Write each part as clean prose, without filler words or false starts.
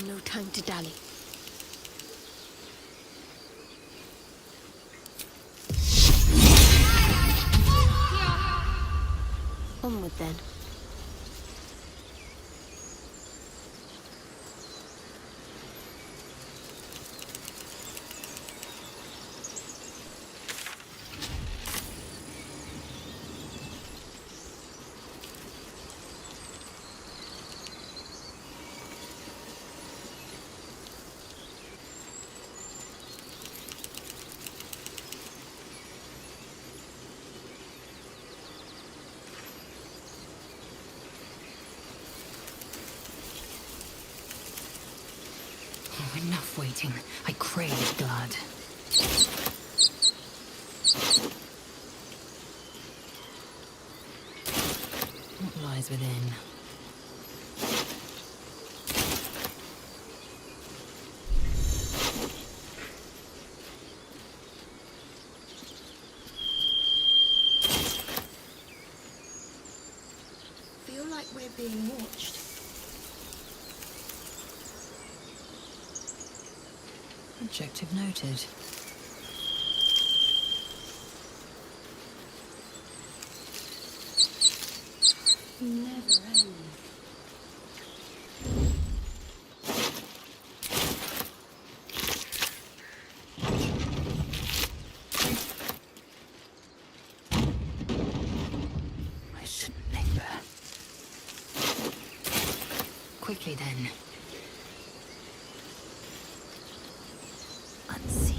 No time to dally. Onward then. Enough waiting. I crave blood. What lies within? Feel like we're being watched. Objective noted. Never end. I shouldn't linger. Quickly then. Unseen.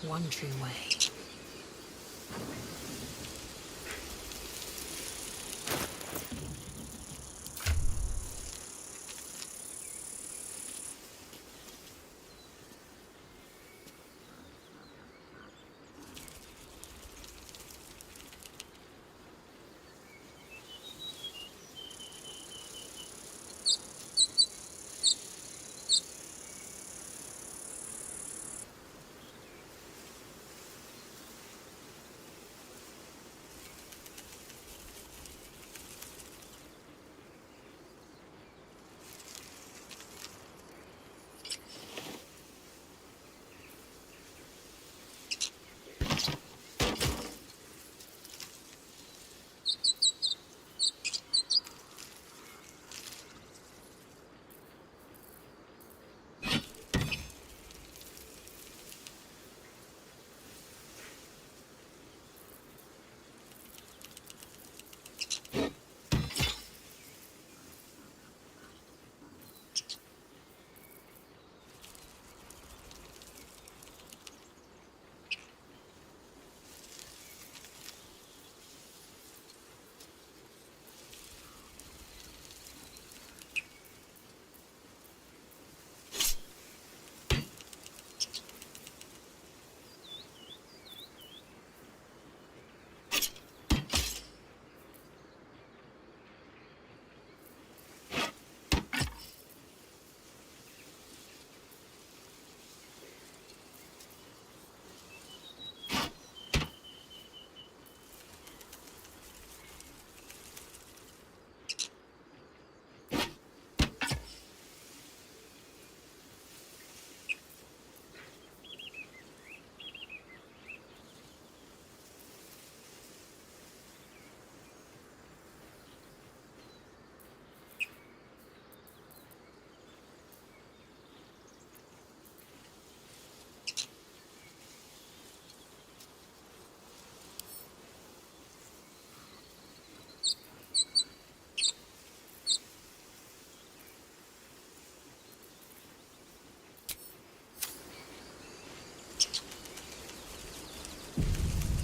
One true way.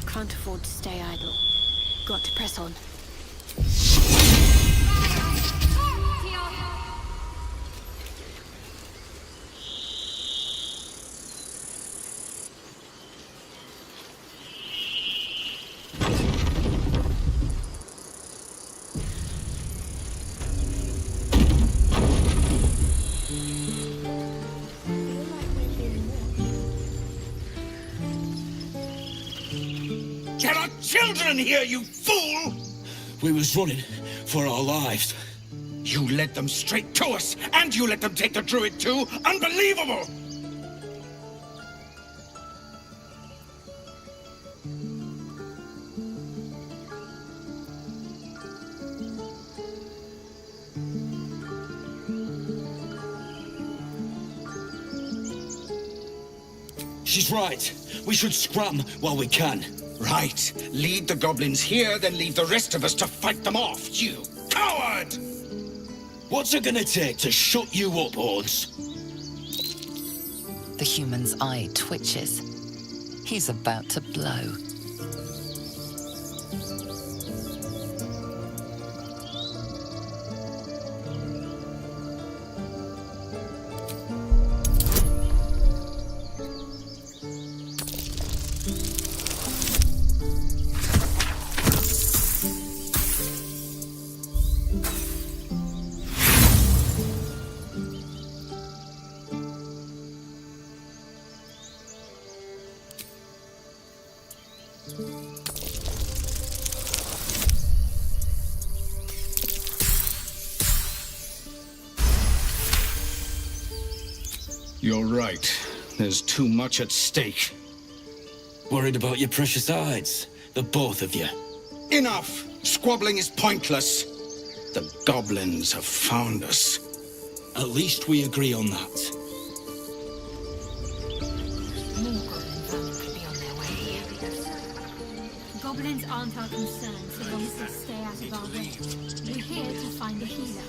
Can't afford to stay idle. Got to press on. There are children here, you fool! We was running for our lives. You led them straight to us, and you let them take the druid too? Unbelievable! She's right. We should scram while we can. Right. Lead the goblins here, then leave the rest of us to fight them off, you coward! What's it gonna take to shut you up, Horns? The human's eye twitches. He's about to blow. You're right. There's too much at stake. Worried about your precious hides? The both of you. Enough! Squabbling is pointless. The goblins have found us. At least we agree on that. More goblin vermin could be on their way. Goblins aren't our concern so long as they stay out of our way. We're here to find a healer.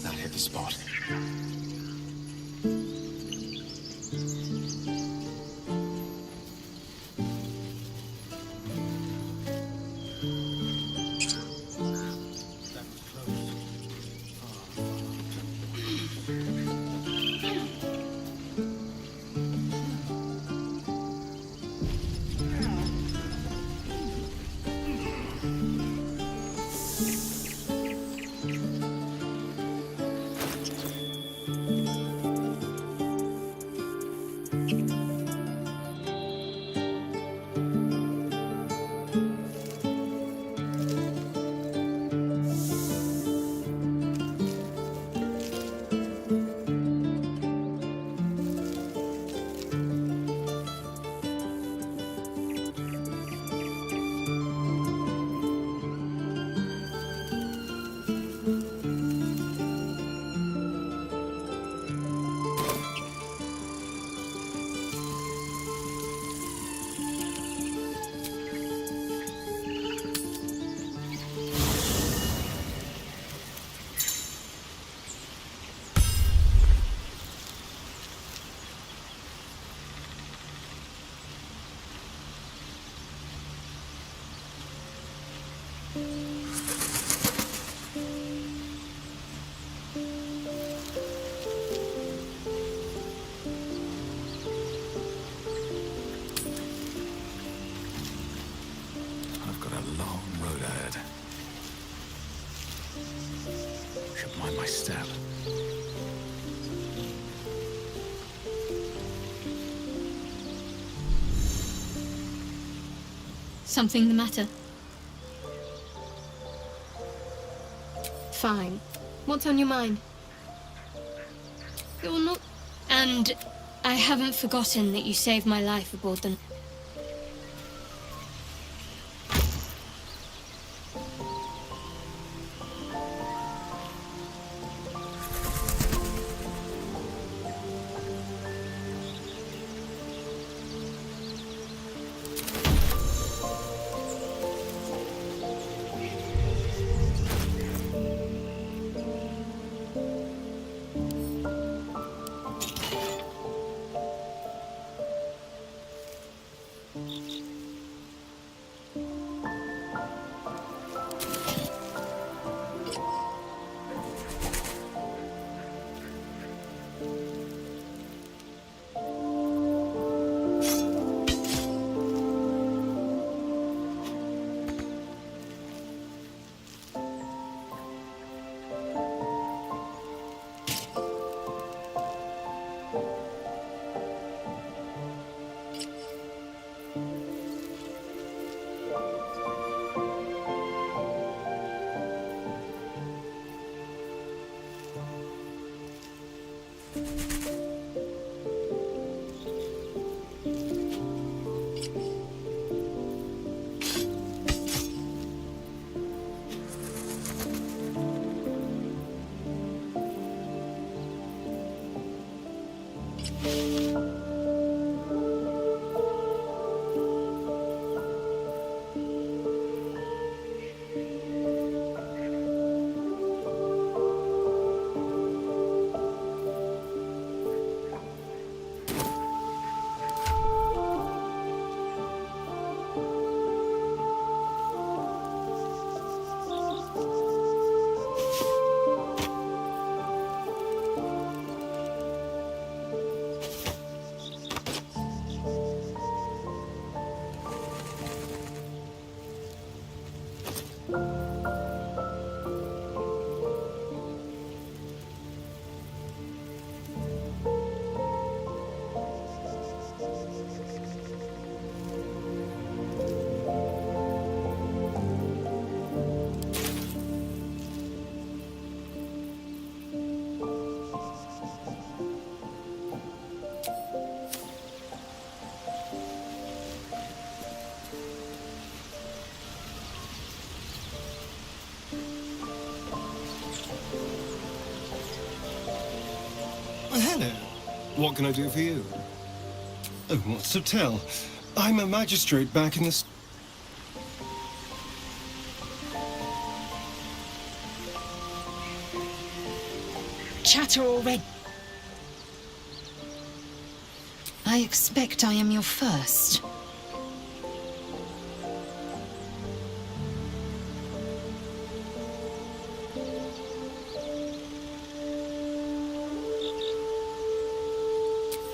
That hit the spot. I've got a long road ahead. Should mind my step. Something the matter? Fine. What's on your mind? You're not... And I haven't forgotten that you saved my life aboard them. Hello. What can I do for you? Oh, what's to tell? I'm a magistrate back in the... Chatter already. I expect I am your first.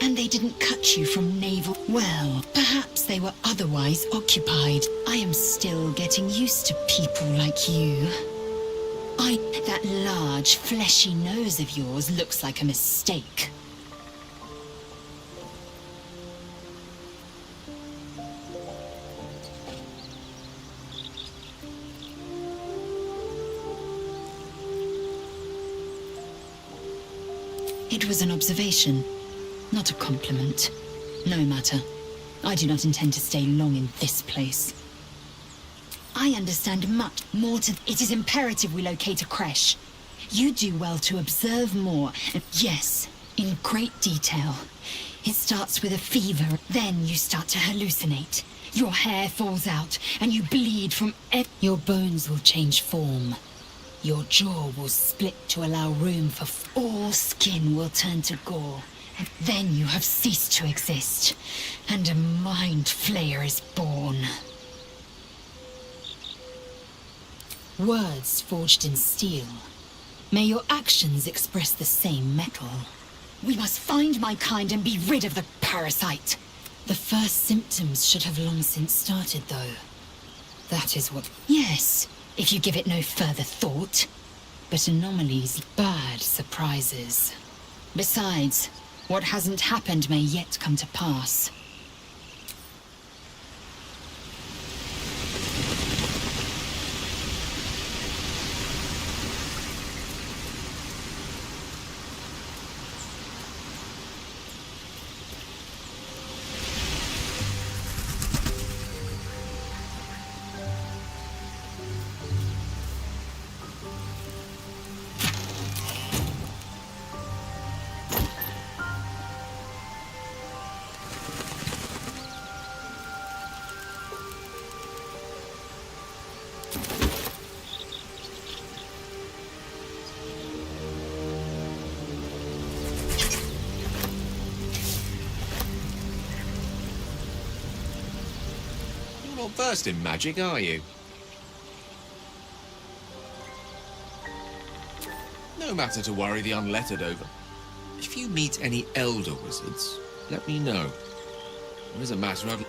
And they didn't cut you from naval... Well, perhaps they were otherwise occupied. I am still getting used to people like you. That large, fleshy nose of yours looks like a mistake. It was an observation, not a compliment. No matter. I do not intend to stay long in this place. I understand much more to... It is imperative we locate a creche. You do well to observe more. Yes, in great detail. It starts with a fever, then you start to hallucinate. Your hair falls out, and you bleed from... Your bones will change form. Your jaw will split to allow room for... All skin will turn to gore. Then you have ceased to exist, and a mind flayer is born. Words forged in steel. May your actions express the same metal. We must find my kind and be rid of the parasite. The first symptoms should have long since started, though. That is what... Yes, if you give it no further thought. But anomalies, bad surprises. Besides, what hasn't happened may yet come to pass. Not versed in magic, are you? No matter to worry the unlettered over. If you meet any elder wizards, let me know. There is a matter I'd...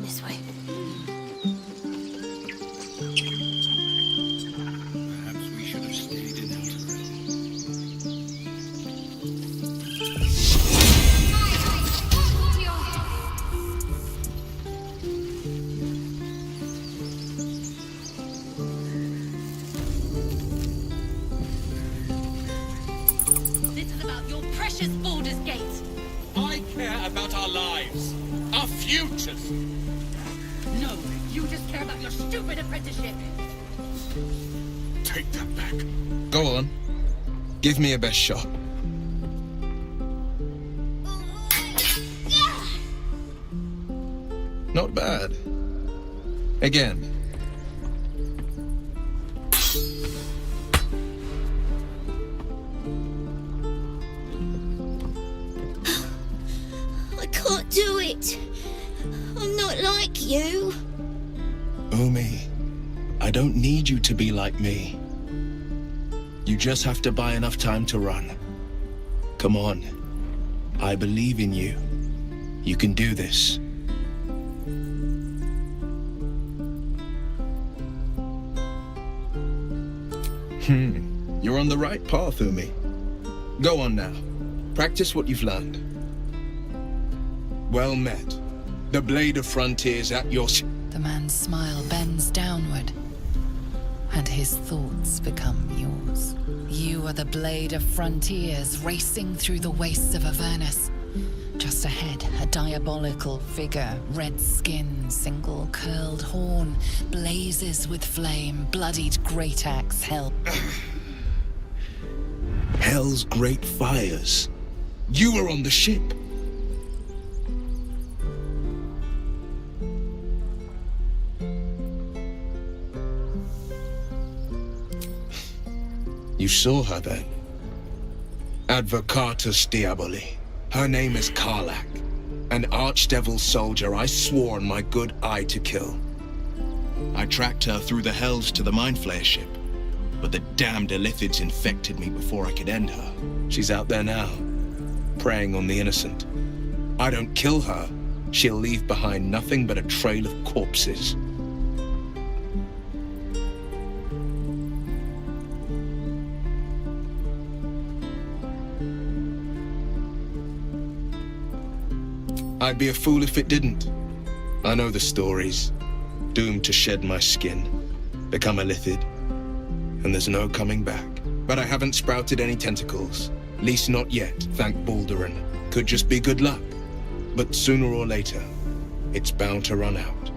This way. Perhaps we should have stayed in outer This is about your precious Baldur's Gate. I care about our lives, our futures. No, you just care about your stupid apprenticeship. Take that back. Go on. Give me a best shot. Not bad. Again. I can't do it. I'm not like you. Umi, I don't need you to be like me. You just have to buy enough time to run. Come on. I believe in you. You can do this. You're on the right path, Umi. Go on now. Practice what you've learned. Well met. The blade of frontiers at your... The man's smile bends downward, and his thoughts become yours. You are the blade of frontiers racing through the wastes of Avernus. Just ahead, a diabolical figure, red skin, single curled horn, blazes with flame, bloodied great axe held. Hell's great fires. You were on the ship. You saw her then? Advocatus Diaboli. Her name is Karlach, an archdevil soldier I swore on my good eye to kill. I tracked her through the hells to the Mind Flayer ship, but the damned Illithids infected me before I could end her. She's out there now, preying on the innocent. I don't kill her, she'll leave behind nothing but a trail of corpses. I'd be a fool if it didn't. I know the stories. Doomed to shed my skin, become a Illithid, and there's no coming back. But I haven't sprouted any tentacles. Least not yet, thank Baldur. Could just be good luck. But sooner or later, it's bound to run out.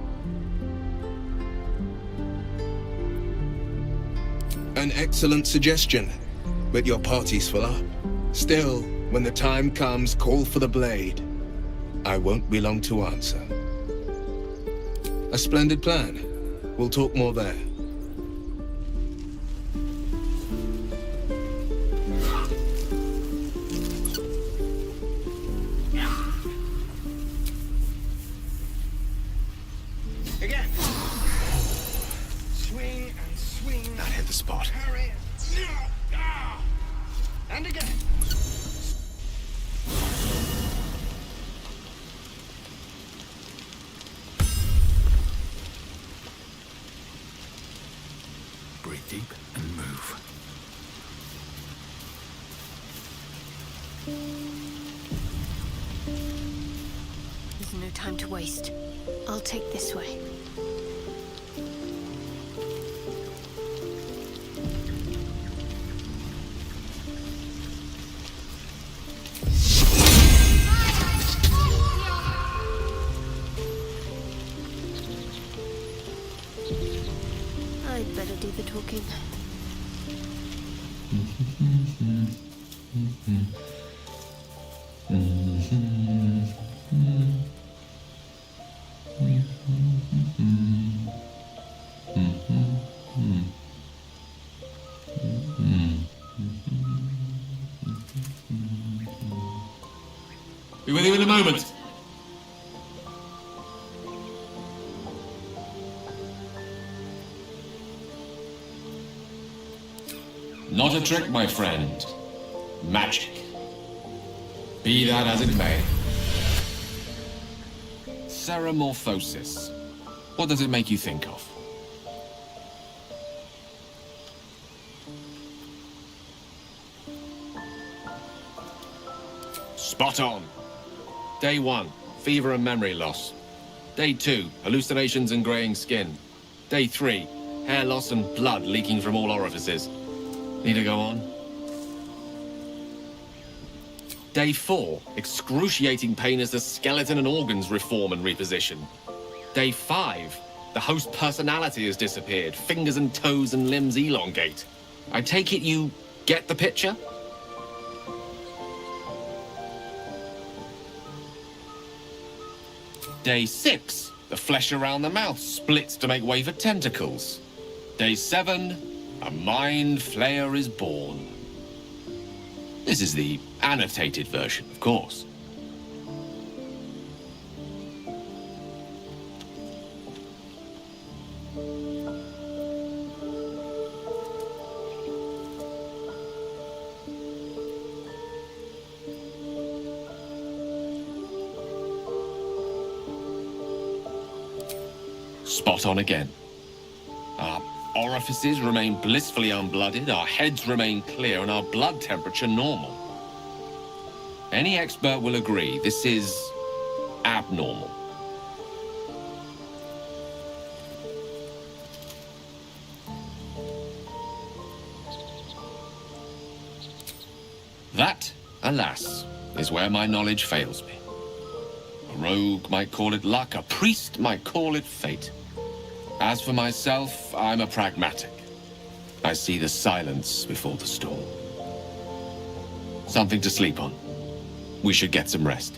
An excellent suggestion, but your party's full up. Still, when the time comes, call for the blade. I won't be long to answer. A splendid plan. We'll talk more there. Again. Swing and swing. That hit the spot. Parry. And again. deep and move. There's no time to waste. I'll take this way. I'd better do the talking. Be with you in a moment. Not a trick, my friend. Magic. Be that as it may. Ceramorphosis. What does it make you think of? Spot on. Day 1, fever and memory loss. Day 2, hallucinations and greying skin. Day 3, hair loss and blood leaking from all orifices. Need to go on? Day 4, excruciating pain as the skeleton and organs reform and reposition. Day 5, the host personality has disappeared. Fingers and toes and limbs elongate. I take it you get the picture? Day 6, the flesh around the mouth splits to make way for tentacles. Day 7, a mind flayer is born. This is the annotated version, of course. Spot on again. Our orifices remain blissfully unblooded, our heads remain clear, and our blood temperature normal. Any expert will agree this is abnormal. That, alas, is where my knowledge fails me. A rogue might call it luck, a priest might call it fate. As for myself, I'm a pragmatic. I see the silence before the storm. Something to sleep on. We should get some rest.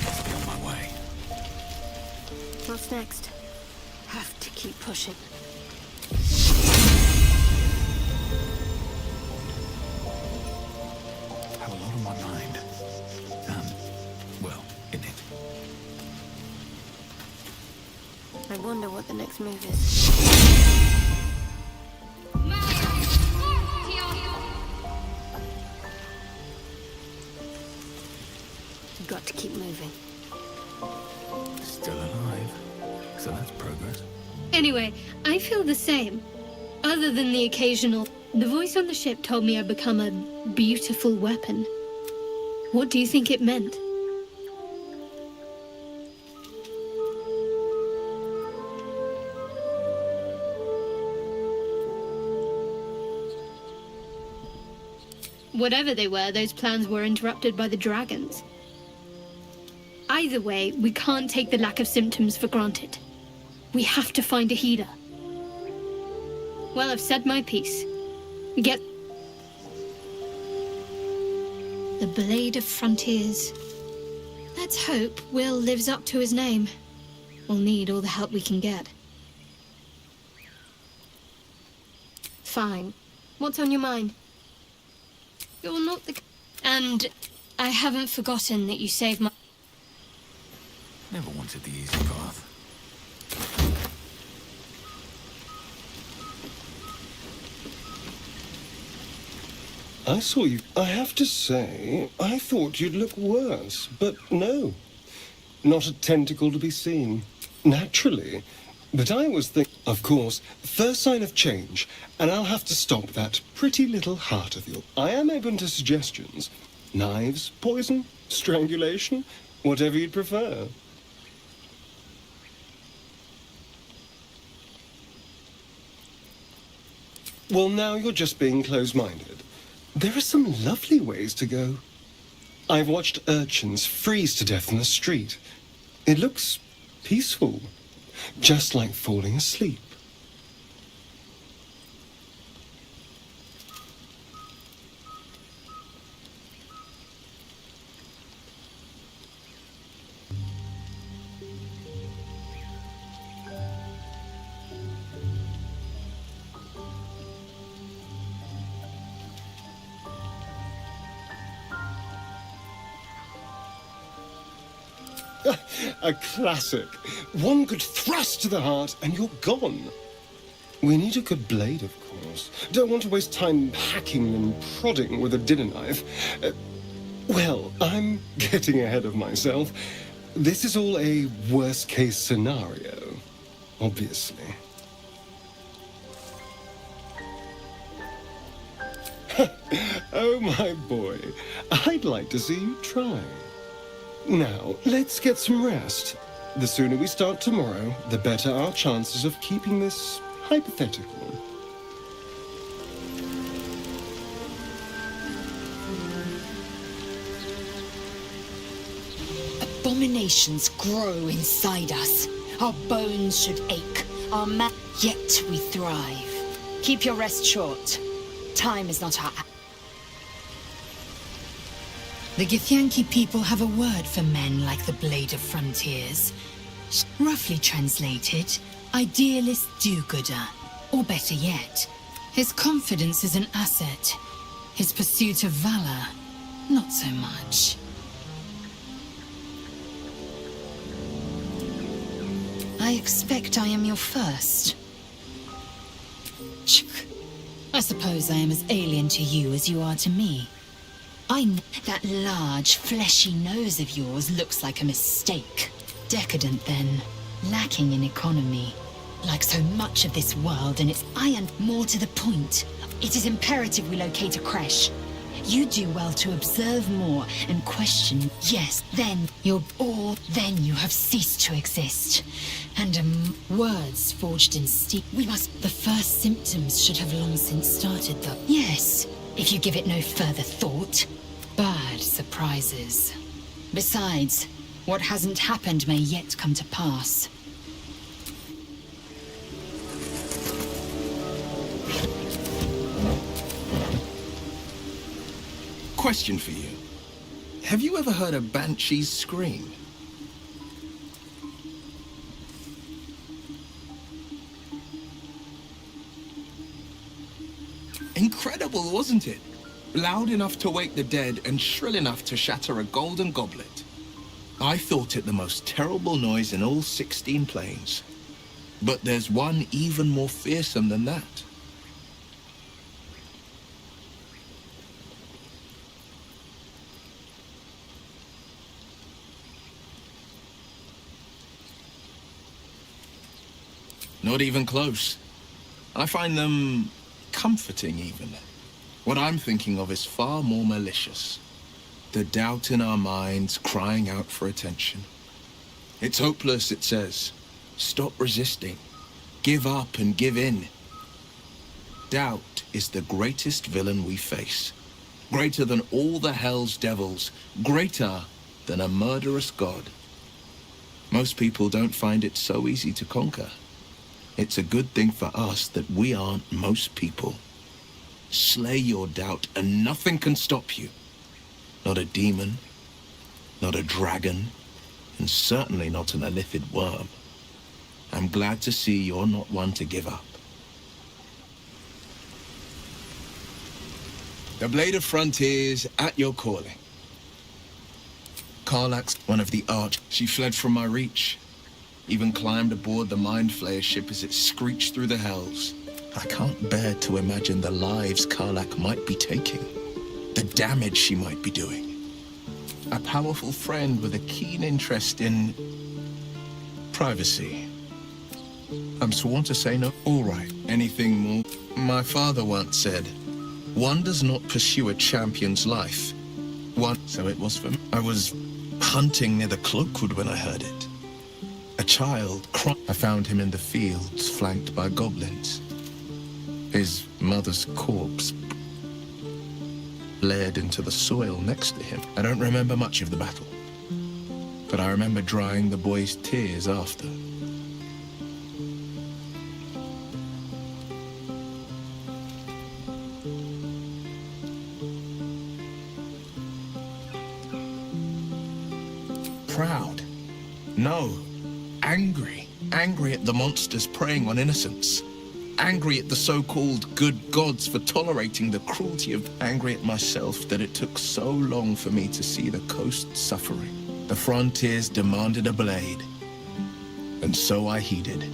Let's get on my way. What's next? Have to keep pushing. Have a lot on my mind. Well, in it. I wonder what the next move is. Got to keep moving. Still alive. So that's progress. Anyway, I feel the same. Other than the occasional... The voice on the ship told me I'd become a beautiful weapon. What do you think it meant? Whatever they were, those plans were interrupted by the dragons. Either way, we can't take the lack of symptoms for granted. We have to find a healer. Well, I've said my piece. Get... The Blade of Frontiers. Let's hope Will lives up to his name. We'll need all the help we can get. Fine. What's on your mind? You're not the... And I haven't forgotten that you saved my... Never wanted the easy path. I saw you. I have to say, I thought you'd look worse, but no. not a tentacle to be seen. Naturally. But I was of course, first sign of change, and I'll have to stop that pretty little heart of yours. I am open to suggestions. Knives, poison, strangulation, whatever you'd prefer. Well, now you're just being close-minded. There are some lovely ways to go. I've watched urchins freeze to death in the street. It looks peaceful, just like falling asleep. A classic. One good thrust to the heart and you're gone. We need a good blade, of course. Don't want to waste time hacking and prodding with a dinner knife. Well, I'm getting ahead of myself. This is all a worst-case scenario, obviously. Oh, my boy. I'd like to see you try. Now, let's get some rest. The sooner we start tomorrow, the better our chances of keeping this hypothetical. Abominations grow inside us. Our bones should ache. Yet we thrive. Keep your rest short. Time is not our... The Githyanki people have a word for men like the Blade of Frontiers. Roughly translated, idealist do-gooder. Or better yet, his confidence is an asset. His pursuit of valor, not so much. I expect I am your first. I suppose I am as alien to you as you are to me. That large, fleshy nose of yours looks like a mistake. Decadent, then. Lacking in economy. Like so much of this world and its iron. More to the point, it is imperative we locate a creche. You do well to observe more and question. Yes, then you have ceased to exist. And words forged in steel. The first symptoms should have long since started, though. Yes, if you give it no further thought. Bad surprises. Besides, what hasn't happened may yet come to pass. Question for you. Have you ever heard a banshee's scream? Incredible, wasn't it? Loud enough to wake the dead and shrill enough to shatter a golden goblet. I thought it the most terrible noise in all 16 planes. But there's one even more fearsome than that. Not even close. I find them comforting, even. What I'm thinking of is far more malicious. The doubt in our minds crying out for attention. It's hopeless, it says. Stop resisting. Give up and give in. Doubt is the greatest villain we face. Greater than all the hell's devils. Greater than a murderous god. Most people don't find it so easy to conquer. It's a good thing for us that we aren't most people. Slay your doubt and nothing can stop you. Not a demon, not a dragon, and certainly not an illithid worm. I'm glad to see you're not one to give up. The Blade of Frontiers at your calling. Karlak's one of the arch. She fled from my reach. Even climbed aboard the Mind Flayer ship as it screeched through the hells. I can't bear to imagine the lives Karlak might be taking. The damage she might be doing. A powerful friend with a keen interest in privacy. I'm sworn to say no. All right, anything more? My father once said, one does not pursue a champion's life. So it was for me. I was hunting near the Cloakwood when I heard it. A child cried. I found him in the fields, flanked by goblins. His mother's corpse bled into the soil next to him. I don't remember much of the battle, but I remember drying the boy's tears after. Proud. No. Angry. Angry at the monsters preying on innocents. Angry at the so-called good gods for tolerating the cruelty of... Angry at myself that it took so long for me to see the coast suffering. The frontiers demanded a blade, and so I heeded.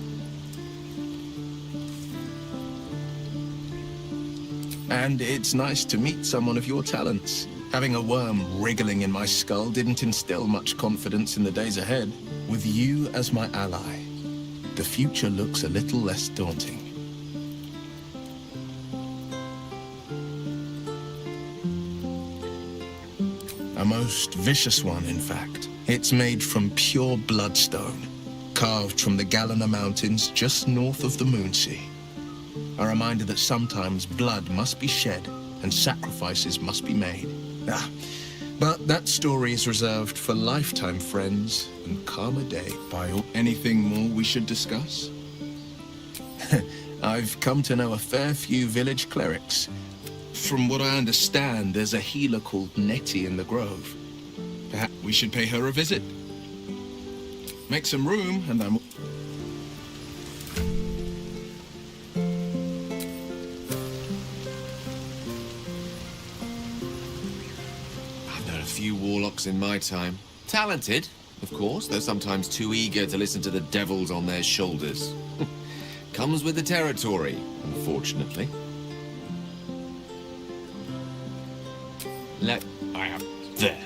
And it's nice to meet someone of your talents. Having a worm wriggling in my skull didn't instill much confidence in the days ahead. With you as my ally, the future looks a little less daunting. A most vicious one, in fact. It's made from pure bloodstone, carved from the Galena Mountains just north of the Moonsea. A reminder that sometimes blood must be shed and sacrifices must be made. But that story is reserved for lifetime friends and calmer day. Anything more we should discuss? I've come to know a fair few village clerics. From what I understand, there's a healer called Nettie in the Grove. Perhaps we should pay her a visit. Make some room, and I'm... I've known a few warlocks in my time. Talented, of course, though sometimes too eager to listen to the devils on their shoulders. Comes with the territory, unfortunately. I am there.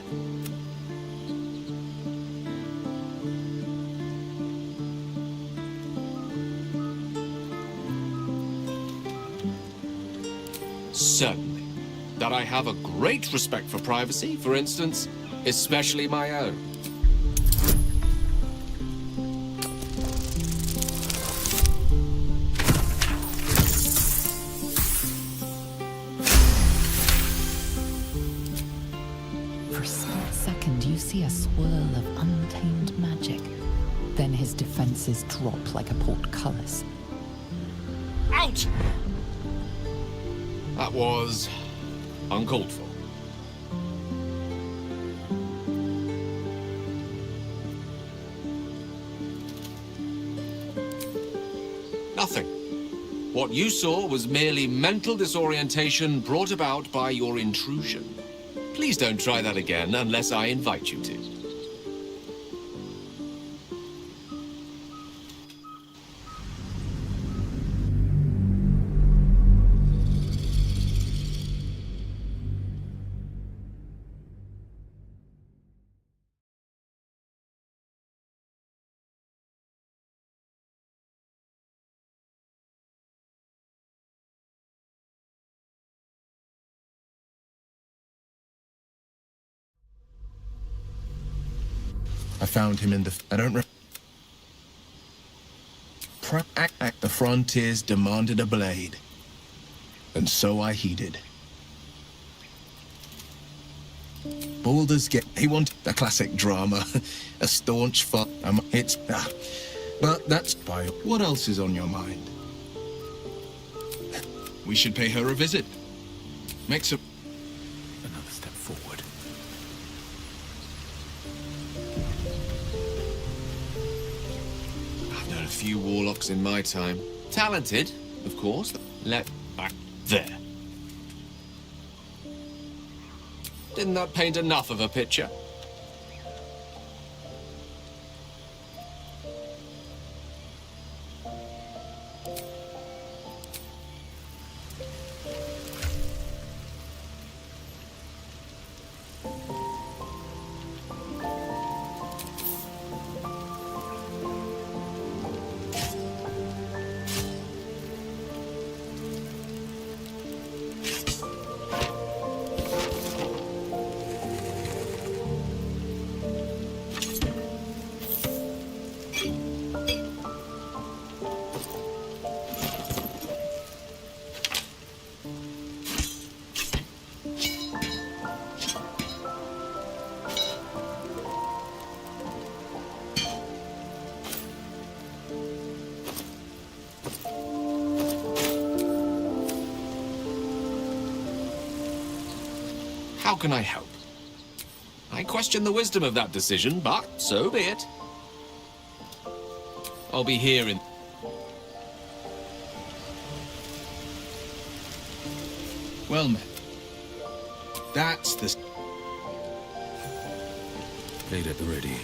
Certainly. That I have a great respect for privacy, for instance, especially my own. A swirl of untamed magic. Then his defenses drop like a portcullis. Out! That was uncalled for. Nothing. What you saw was merely mental disorientation brought about by your intrusion. Please don't try that again unless I invite you to. I found him in the... I don't... The frontiers demanded a blade, and so I heeded. Baldur's Gate... He wanted the classic drama, a staunch fight. It's... but that's... What else is on your mind? We should pay her a visit. Make some... Another step forward. I've known a few warlocks in my time. Talented, of course. There. Didn't that paint enough of a picture? How can I help? I question the wisdom of that decision, but so be it. I'll be here in... Well met. That's the... Aid at the ready.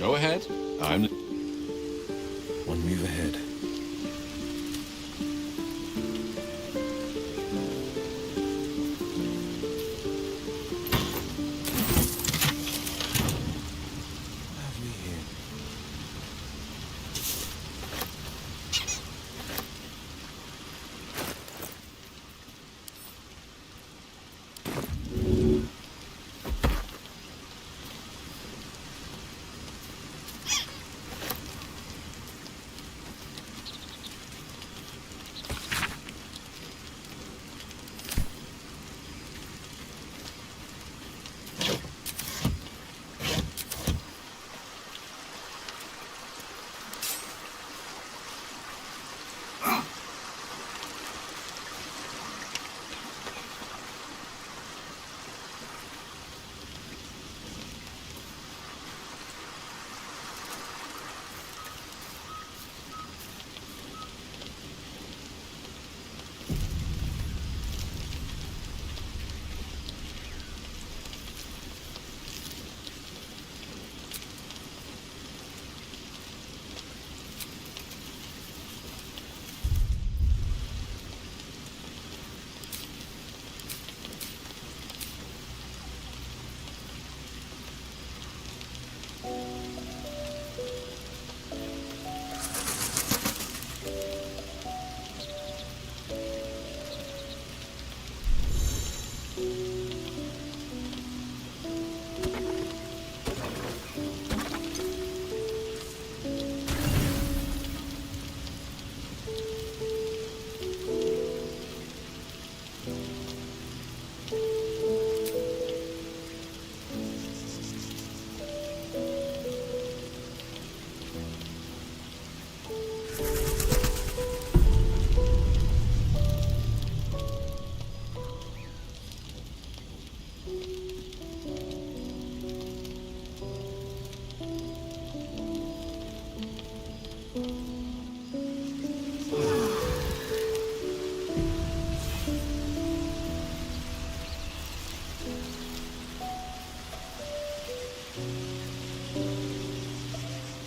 Go ahead. I'm... One move ahead.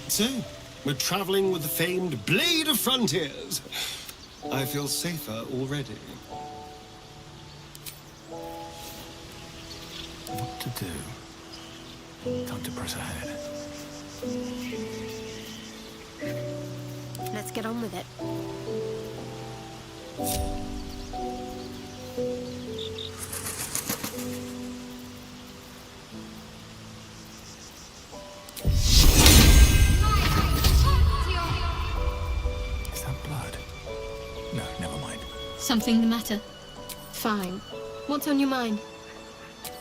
So, we're traveling with the famed Blade of Frontiers. I feel safer already. What to do? Time to press ahead. Let's get on with it. Is that blood? No, never mind. Something the matter? Fine. What's on your mind?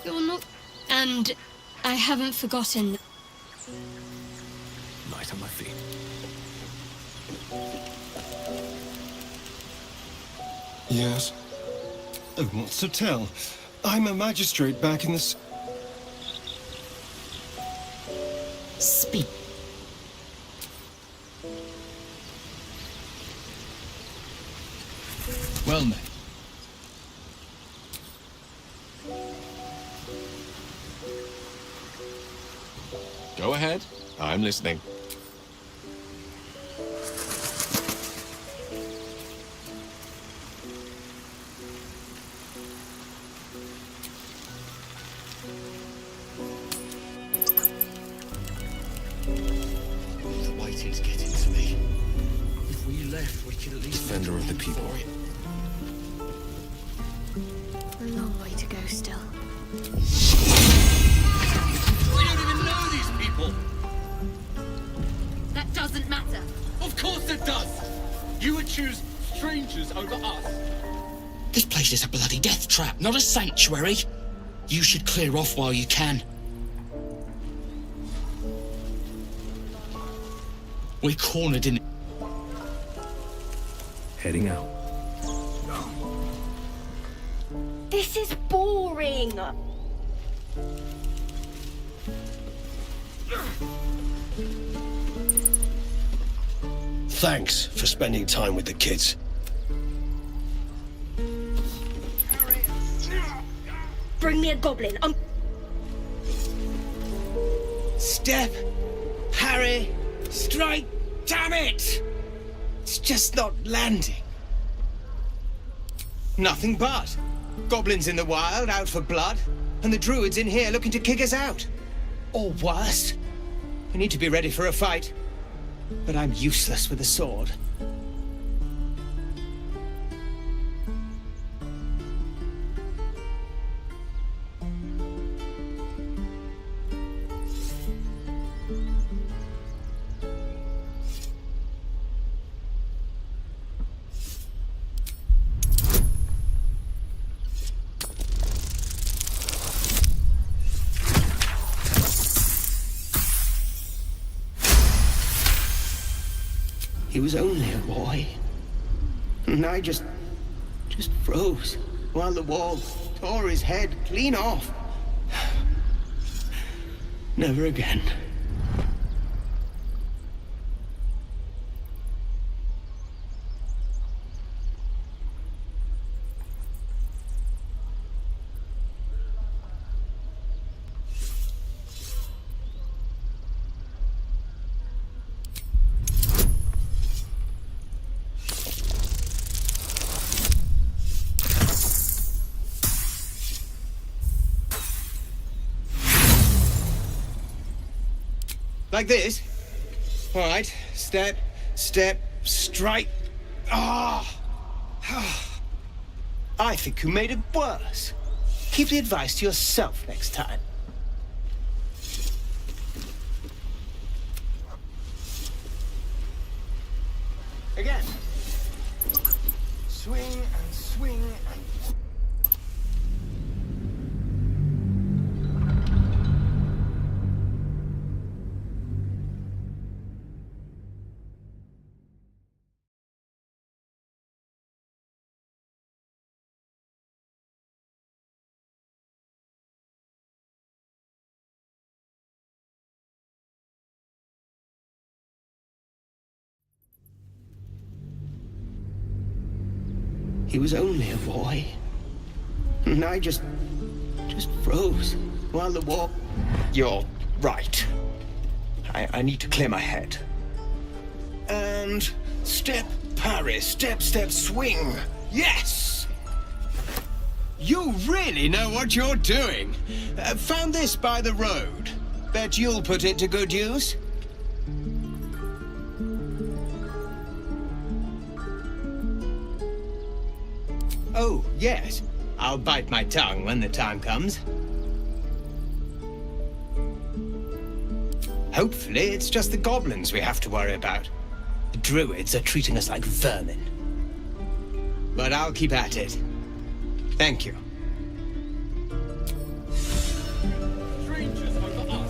You're not... And I haven't forgotten. Light on my feet. Yes? Oh, what's to tell? I'm a magistrate back in the... Speak. Well then. Go ahead. I'm listening. The waiting's getting to me. If we left, we could at least... Defender of the people. A long way to go still. We don't even know these people! That doesn't matter. Of course it does! You would choose strangers over us. This place is a bloody death trap, not a sanctuary. You should clear off while you can. We're cornered in... Heading out. This is boring. Thanks for spending time with the kids. Bring me a goblin. Step Parry! Strike! Damn it! It's just not landing. Nothing but. Goblins in the wild, out for blood, and the druids in here looking to kick us out. Or worse. We need to be ready for a fight. But I'm useless with a sword. He was only a boy. And I just froze while the wall tore his head clean off. Never again. Like this? All right. Step, step, strike. Ah! I think you made it worse. Keep the advice to yourself next time. Again. Swing and swing and... He was only a boy. And I just froze while the war... You're right. I need to clear my head. And step, parry, step, step, swing. Yes! You really know what you're doing. Found this by the road. Bet you'll put it to good use. Oh, yes. I'll bite my tongue when the time comes. Hopefully, it's just the goblins we have to worry about. The druids are treating us like vermin. But I'll keep at it. Thank you. Strangers over us.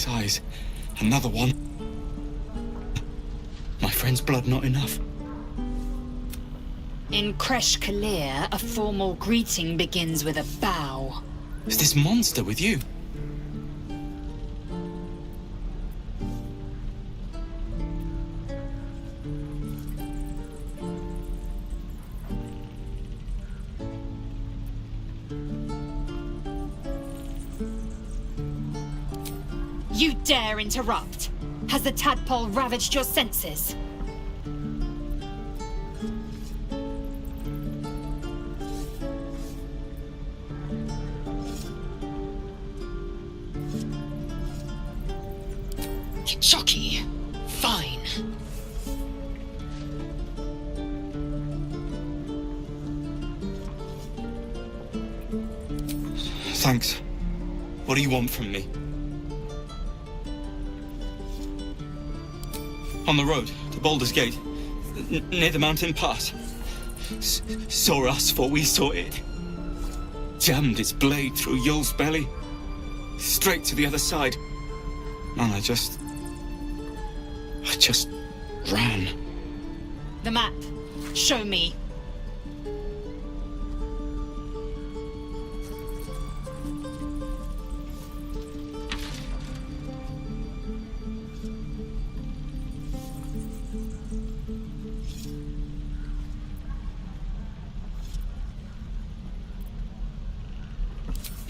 Eyes. Another one. My friend's blood not enough. In Kresh Kalir, a formal greeting begins with a bow. Is this monster with you? You dare interrupt? Has the tadpole ravaged your senses? Chocky. Fine. Thanks. What do you want from me? On the road to Baldur's Gate, near the mountain pass. Saw us, for we saw it. Jammed its blade through Yul's belly, straight to the other side. And I just ran. The map. Show me.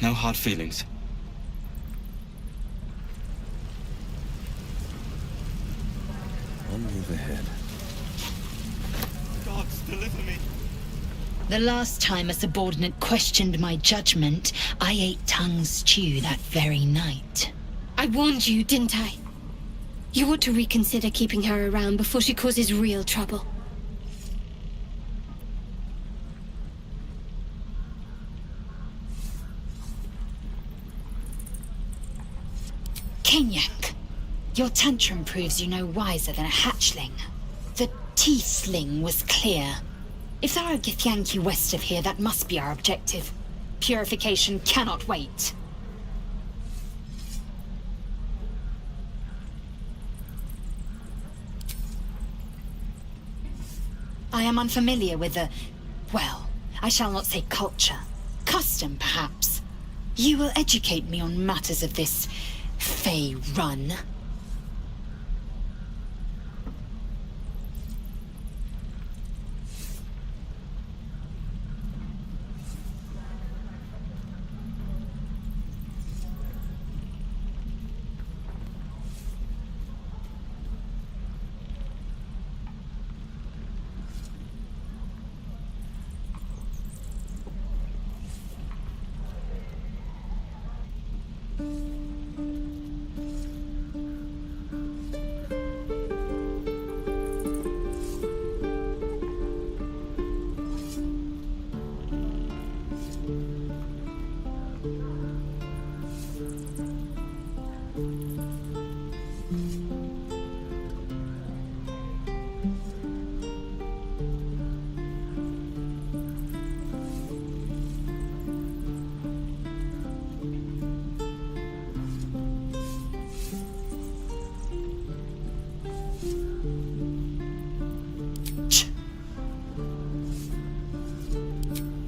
No hard feelings. I'll move ahead. Gods, deliver me. The last time a subordinate questioned my judgment, I ate tongue stew that very night. I warned you, didn't I? You ought to reconsider keeping her around before she causes real trouble. Kenyak, your tantrum proves you no wiser than a hatchling. The tiefling was clear. If there are Githyanki west of here, that must be our objective. Purification cannot wait. I am unfamiliar with the... well, I shall not say culture. Custom, perhaps. You will educate me on matters of this... Fey run.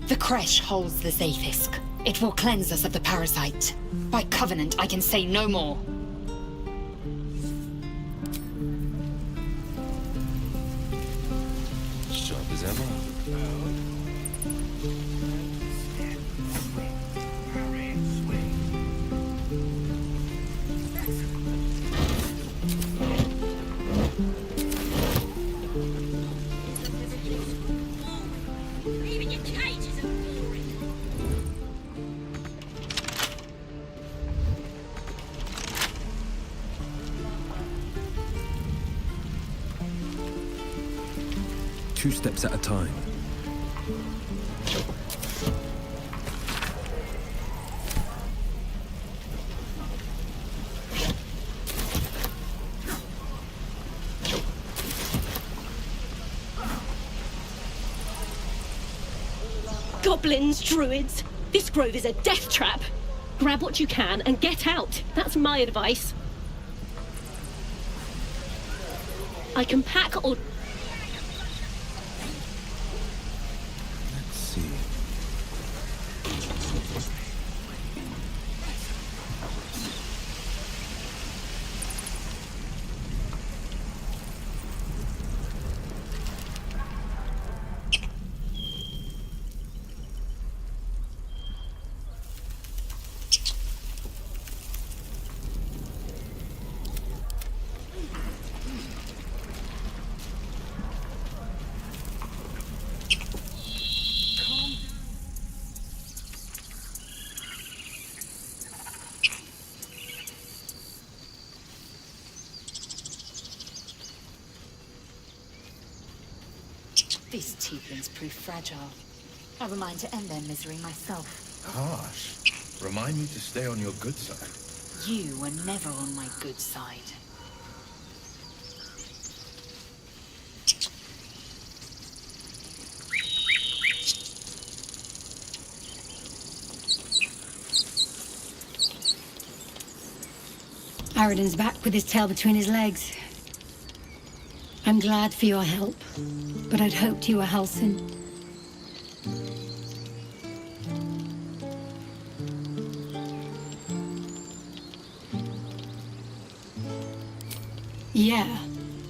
The creche holds the Zephysk. It will cleanse us of the parasite. By covenant, I can say no more. Sharp as ever. Two steps at a time. Goblins, druids. This grove is a death trap. Grab what you can and get out. That's my advice. I can pack or... Let's see. These tieflings prove fragile. I remind to end their misery myself. Harsh. Remind me to stay on your good side. You were never on my good side. Aridin's back with his tail between his legs. I'm glad for your help, but I'd hoped you were Halsin. Yeah,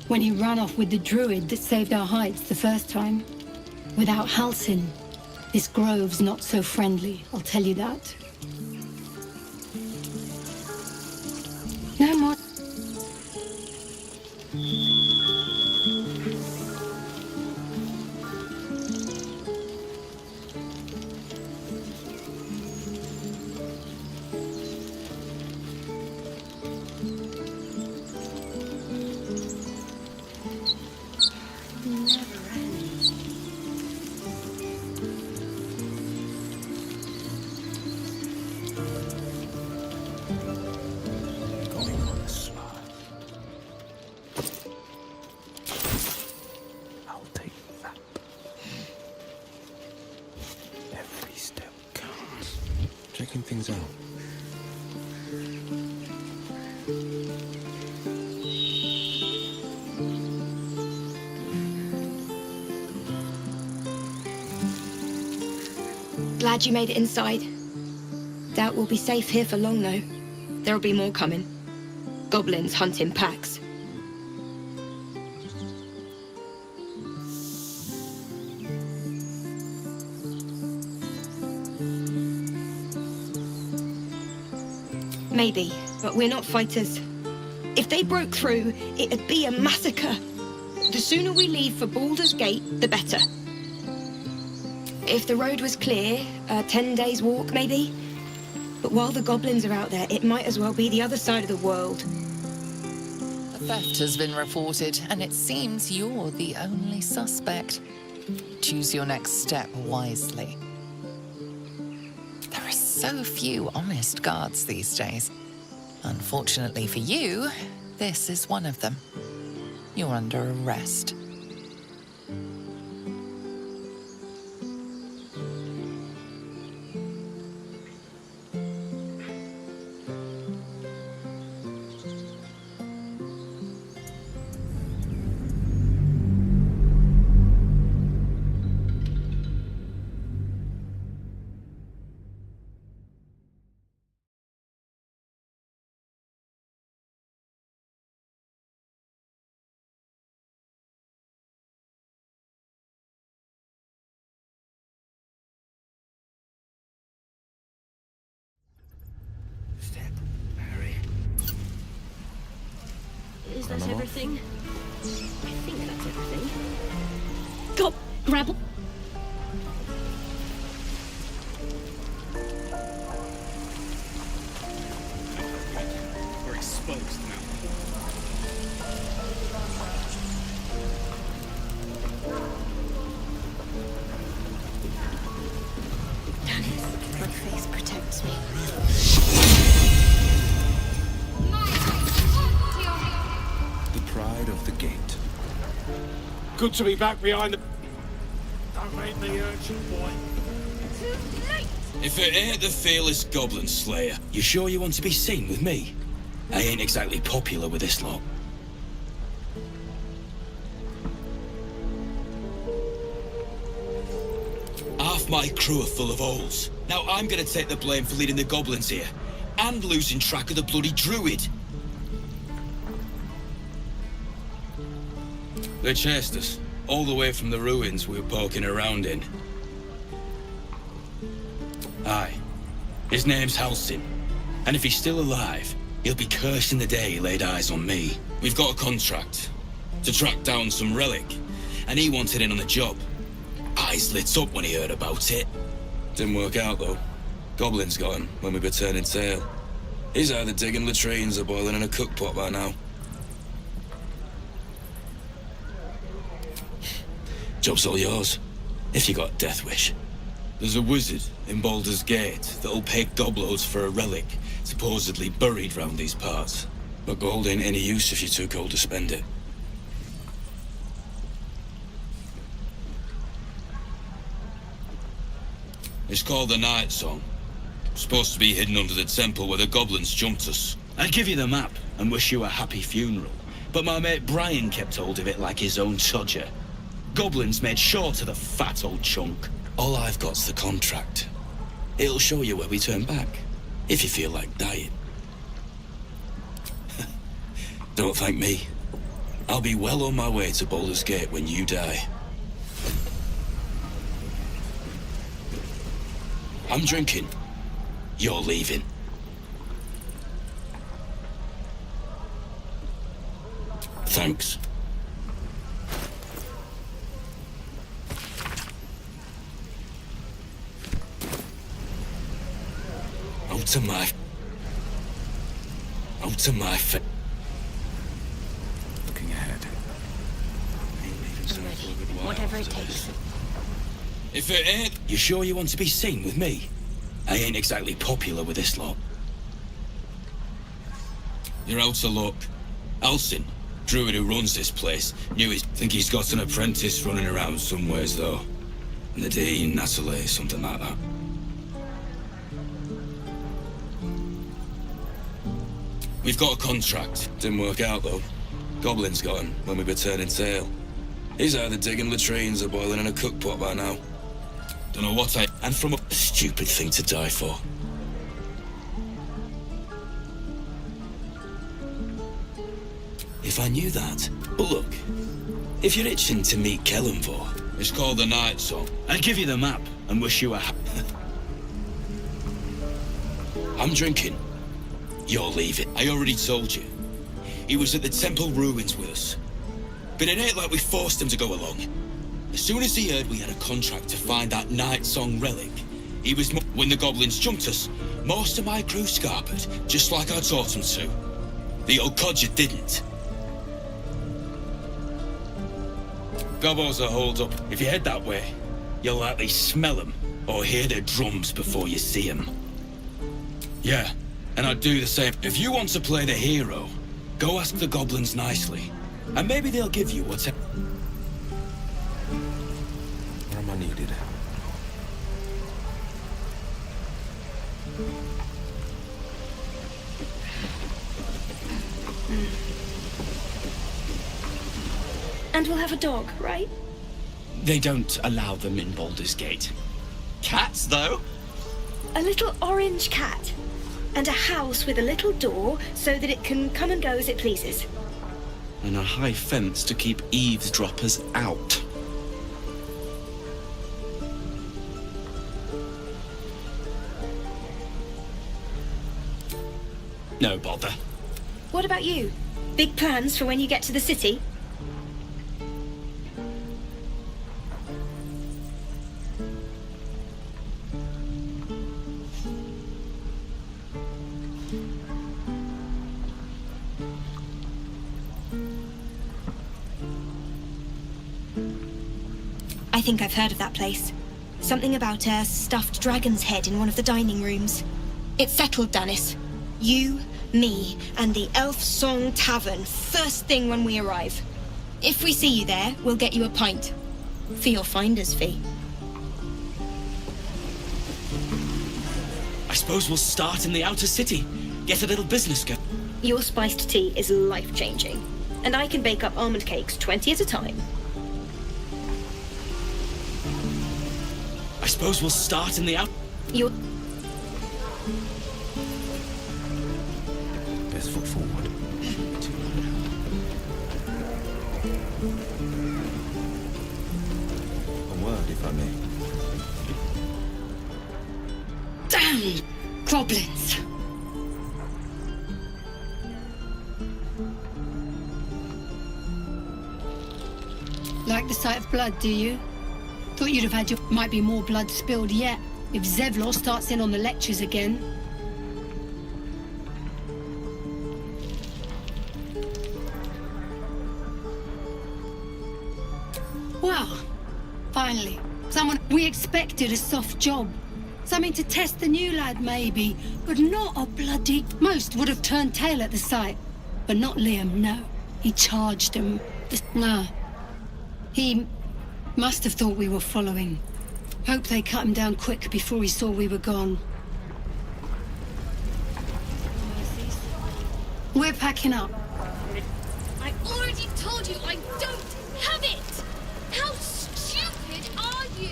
when he ran off with the druid that saved our hides the first time. Without Halsin, this grove's not so friendly, I'll tell you that. No more. Checking things out. Glad you made it inside. Doubt we'll be safe here for long, though. There'll be more coming. Goblins hunt in packs. Maybe, but we're not fighters. If they broke through, it'd be a massacre. The sooner we leave for Baldur's Gate, the better. If the road was clear, 10 days walk maybe. But while the goblins are out there, it might as well be the other side of the world. A theft has been reported, and it seems you're the only suspect. Choose your next step wisely. There are so few honest guards these days. Unfortunately for you, this is one of them. You're under arrest. Is that everything? I think that's everything. Go! Grab! We're exposed now. My face protects me. Pride of the gate. Good to be back behind the... Don't make me urchin, boy. If it ain't the fearless goblin slayer, you sure you want to be seen with me? I ain't exactly popular with this lot. Half my crew are full of holes. Now I'm gonna take the blame for leading the goblins here, and losing track of the bloody druid. They chased us, all the way from the ruins we were poking around in. Aye. His name's Halsin. And if he's still alive, he'll be cursing the day he laid eyes on me. We've got a contract to track down some relic, and he wanted in on the job. Eyes lit up when he heard about it. Didn't work out, though. Goblins got him when we were turning tail. He's either digging latrines or boiling in a cookpot by now. Job's all yours, if you got a death wish. There's a wizard in Baldur's Gate that'll pay gobloads for a relic, supposedly buried round these parts. But gold ain't any use if you're too cold to spend it. It's called the Night Song. Supposed to be hidden under the temple where the goblins jumped us. I'd give you the map and wish you a happy funeral, but my mate Brian kept hold of it like his own todger. Goblins made sure to the fat old chunk. All I've got's the contract. It'll show you where we turn back, if you feel like dying. Don't thank me. I'll be well on my way to Baldur's Gate when you die. I'm drinking. You're leaving. Thanks. Out of my Looking ahead. I'm ready. Whatever it takes. If it ain't, you sure you want to be seen with me? I ain't exactly popular with this lot. You're out of luck. Alcin, druid who runs this place, think he's got an apprentice running around somewheres though. Nadine, Natalie, something like that. We've got a contract. Didn't work out though. Goblin's got him when we were turning tail. He's either digging latrines or boiling in a cookpot by now. Don't know what and from a stupid thing to die for. If I knew that. But look, if you're itching to meet Kellenvor, it's called the Night Song. I'd give you the map and wish you a I'm drinking. You're leaving. I already told you. He was at the temple ruins with us. But it ain't like we forced him to go along. As soon as he heard we had a contract to find that Night Song relic, he was when the goblins jumped us, most of my crew scarpered, just like I taught them to. The old codger didn't. Gobos are holed up. If you head that way, you'll likely smell them or hear their drums before you see them. Yeah, and I'd do the same. If you want to play the hero, go ask the goblins nicely, and maybe they'll give you whatever. Where am I needed? And we'll have a dog, right? They don't allow them in Baldur's Gate. Cats, though? A little orange cat. And a house with a little door so that it can come and go as it pleases. And a high fence to keep eavesdroppers out. No bother. What about you? Big plans for when you get to the city? I think I've heard of that place. Something about a stuffed dragon's head in one of the dining rooms. It's settled, Danis. You, me, and the Elf Song Tavern, first thing when we arrive. If we see you there, we'll get you a pint. For your finder's fee. I suppose we'll start in the outer city. Get a little business going. Your spiced tea is life-changing. And I can bake up almond cakes 20 at a time. I suppose we'll start in the out. Your... Best foot forward. A word, if I may. Damn goblins! Like the sight of blood, do you? Thought you'd have had your... Might be more blood spilled yet, if Zevlor starts in on the lectures again. Well, Someone we expected a soft job. Something to test the new lad, maybe, but not a bloody... Most would have turned tail at the sight, but not Liam, no. He charged him. No. He must have thought we were following. Hope they cut him down quick before he saw we were gone. We're packing up. I already told you I don't have it! How stupid are you?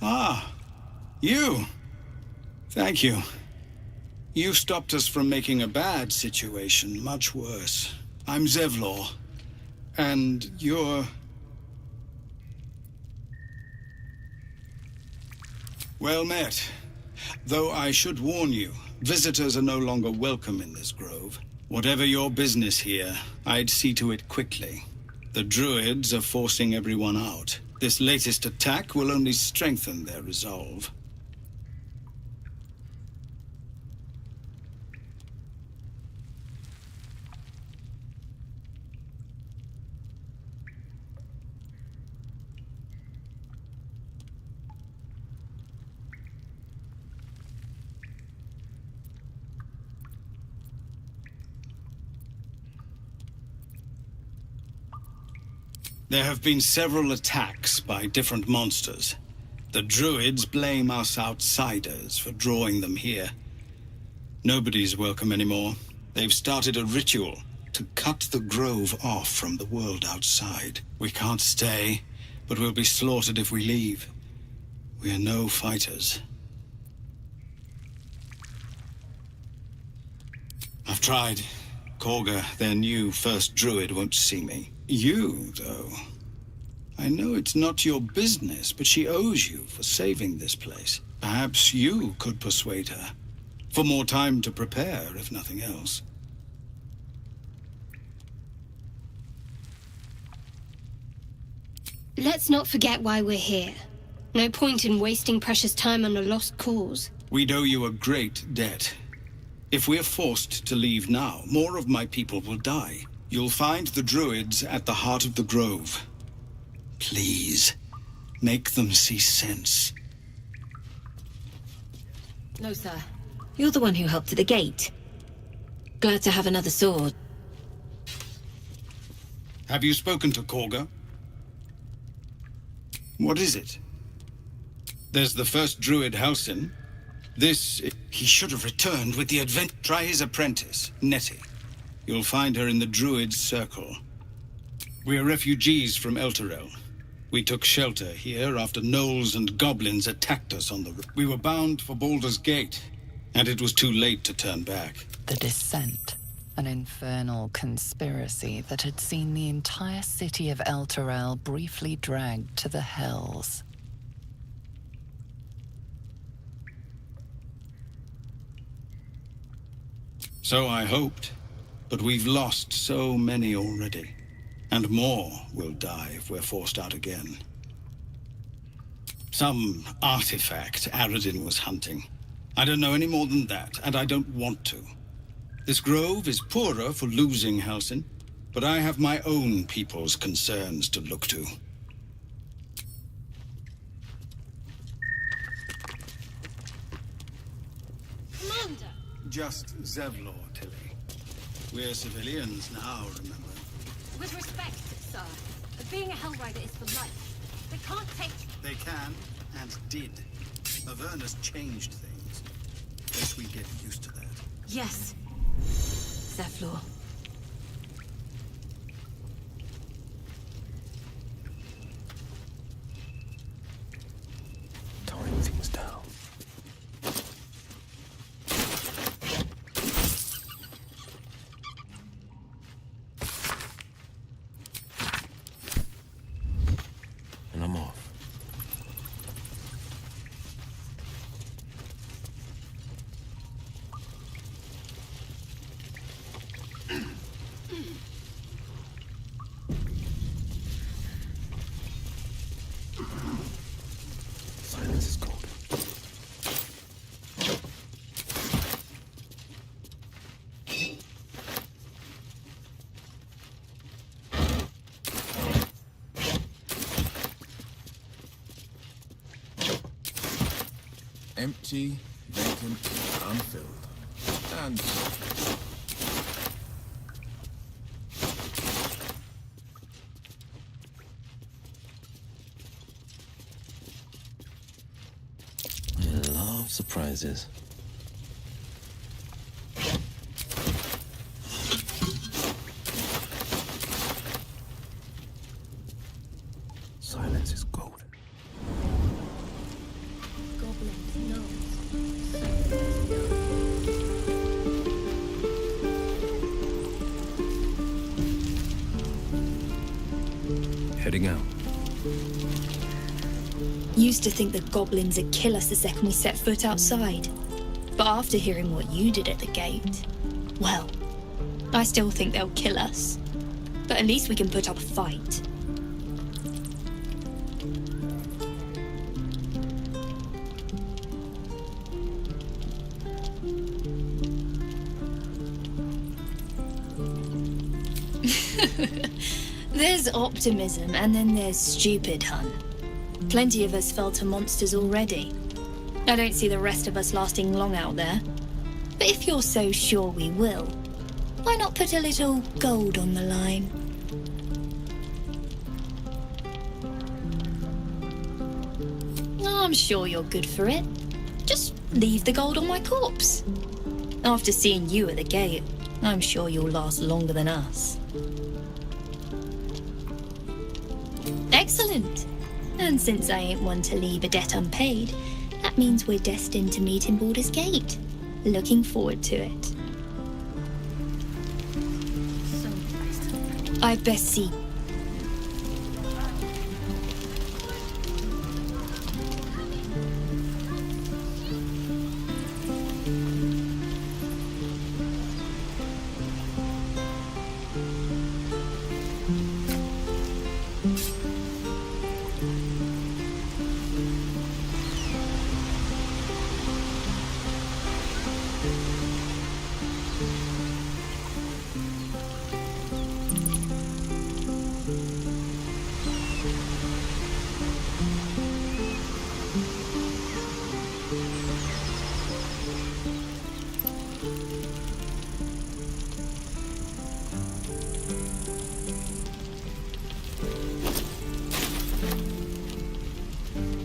Ah, you. Thank you. You stopped us from making a bad situation much worse. I'm Zevlor, and you're... Well met. Though I should warn you, visitors are no longer welcome in this grove. Whatever your business here, I'd see to it quickly. The druids are forcing everyone out. This latest attack will only strengthen their resolve. There have been several attacks by different monsters. The druids blame us outsiders for drawing them here. Nobody's welcome anymore. They've started a ritual to cut the grove off from the world outside. We can't stay, but we'll be slaughtered if we leave. We are no fighters. I've tried. Korga, their new first druid, won't see me. You, though. I know it's not your business, but she owes you for saving this place. Perhaps you could persuade her. For more time to prepare, if nothing else. Let's not forget why we're here. No point in wasting precious time on a lost cause. We owe you a great debt. If we're forced to leave now, more of my people will die. You'll find the druids at the heart of the grove. Please, make them see sense. No, sir. You're the one who helped at the gate. Glad to have another sword. Have you spoken to Korga? What is it? There's the first druid Halsin. This... He should have returned with the advent... Try his apprentice, Nettie. You'll find her in the druid's circle. We're refugees from Elturel. We took shelter here after gnolls and goblins attacked us on the... We were bound for Baldur's Gate, and it was too late to turn back. The Descent, an infernal conspiracy that had seen the entire city of Elturel briefly dragged to the Hells. So I hoped, but we've lost so many already. And more will die if we're forced out again. Some artifact Aradin was hunting. I don't know any more than that, and I don't want to. This grove is poorer for losing Halsin, but I have my own people's concerns to look to. Commander! Just Zevlor, Tilly. We're civilians now, remember? With respect, sir, being a Hellrider is for life. They can't take... They can, and did. Avernus changed things. Guess we get used to that. Yes. Zevlor. Tying things down. And I'm off. Silence is gold. Empty, vacant, unfilled. And I love surprises. Silence is gold. Goblins, no. Heading out. Used to think the goblins would kill us the second we set foot outside. But after hearing what you did at the gate, well, I still think they'll kill us. But at least we can put up a fight. There's optimism and then there's stupid, hun. Plenty of us fell to monsters already. I don't see the rest of us lasting long out there. But if you're so sure we will, why not put a little gold on the line? I'm sure you're good for it. Just leave the gold on my corpse. After seeing you at the gate, I'm sure you'll last longer than us. Excellent. And since I ain't one to leave a debt unpaid, that means we're destined to meet in Baldur's Gate. Looking forward to it. I'd best see.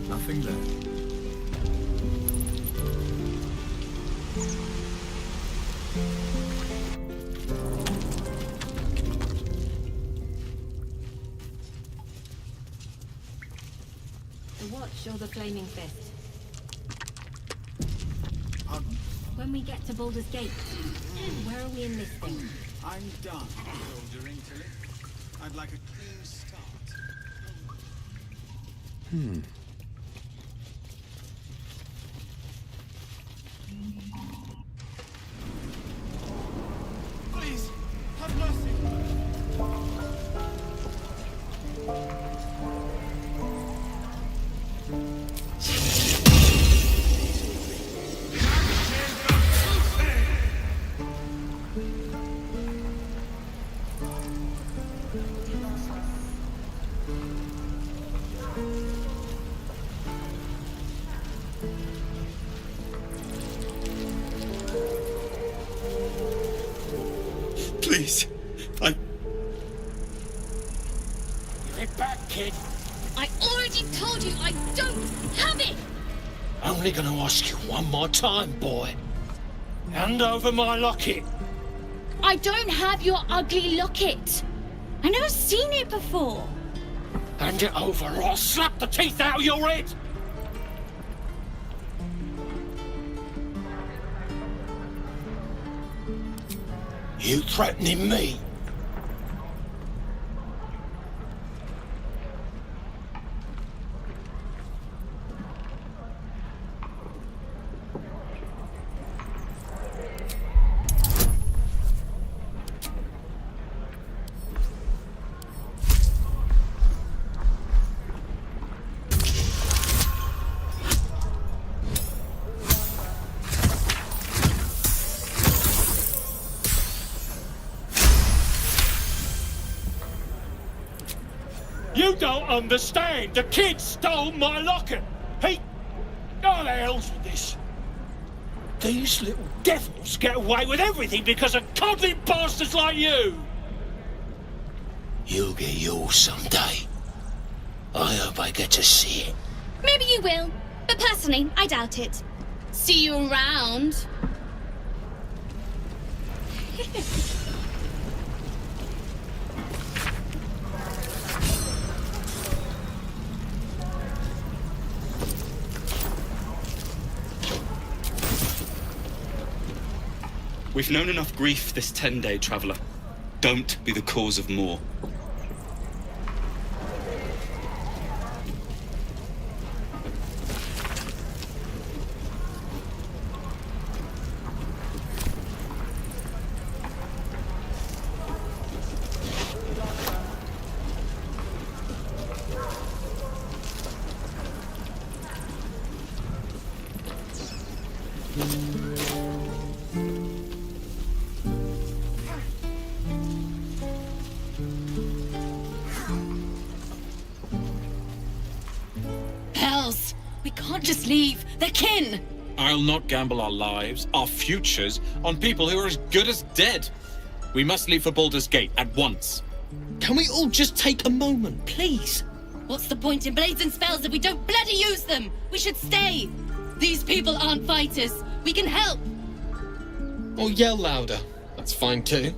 Nothing there. The watch or the flaming fist? Pardon? When we get to Baldur's Gate, where are we enlisting? I'm done building till it. I'd like a clean start. Please, have mercy. Please, I... Give it back, kid. I already told you I don't have it! Only gonna ask you one more time, boy. Hand over my locket. I don't have your ugly locket. I've never seen it before. Hand it over or I'll slap the teeth out of your head. You threatening me? You don't understand. The kid stole my locket. He... Oh, the hell's with this? These little devils get away with everything because of coddling bastards like you. You'll get yours someday. I hope I get to see it. Maybe you will, but personally, I doubt it. See you around. We've known enough grief this 10-day traveller. Don't be the cause of more. Hells! We can't just leave. They're kin! I'll not gamble our lives, our futures, on people who are as good as dead. We must leave for Baldur's Gate at once. Can we all just take a moment? Please. What's the point in blades and spells if we don't bloody use them? We should stay. These people aren't fighters. We can help. Or yell louder. That's fine too.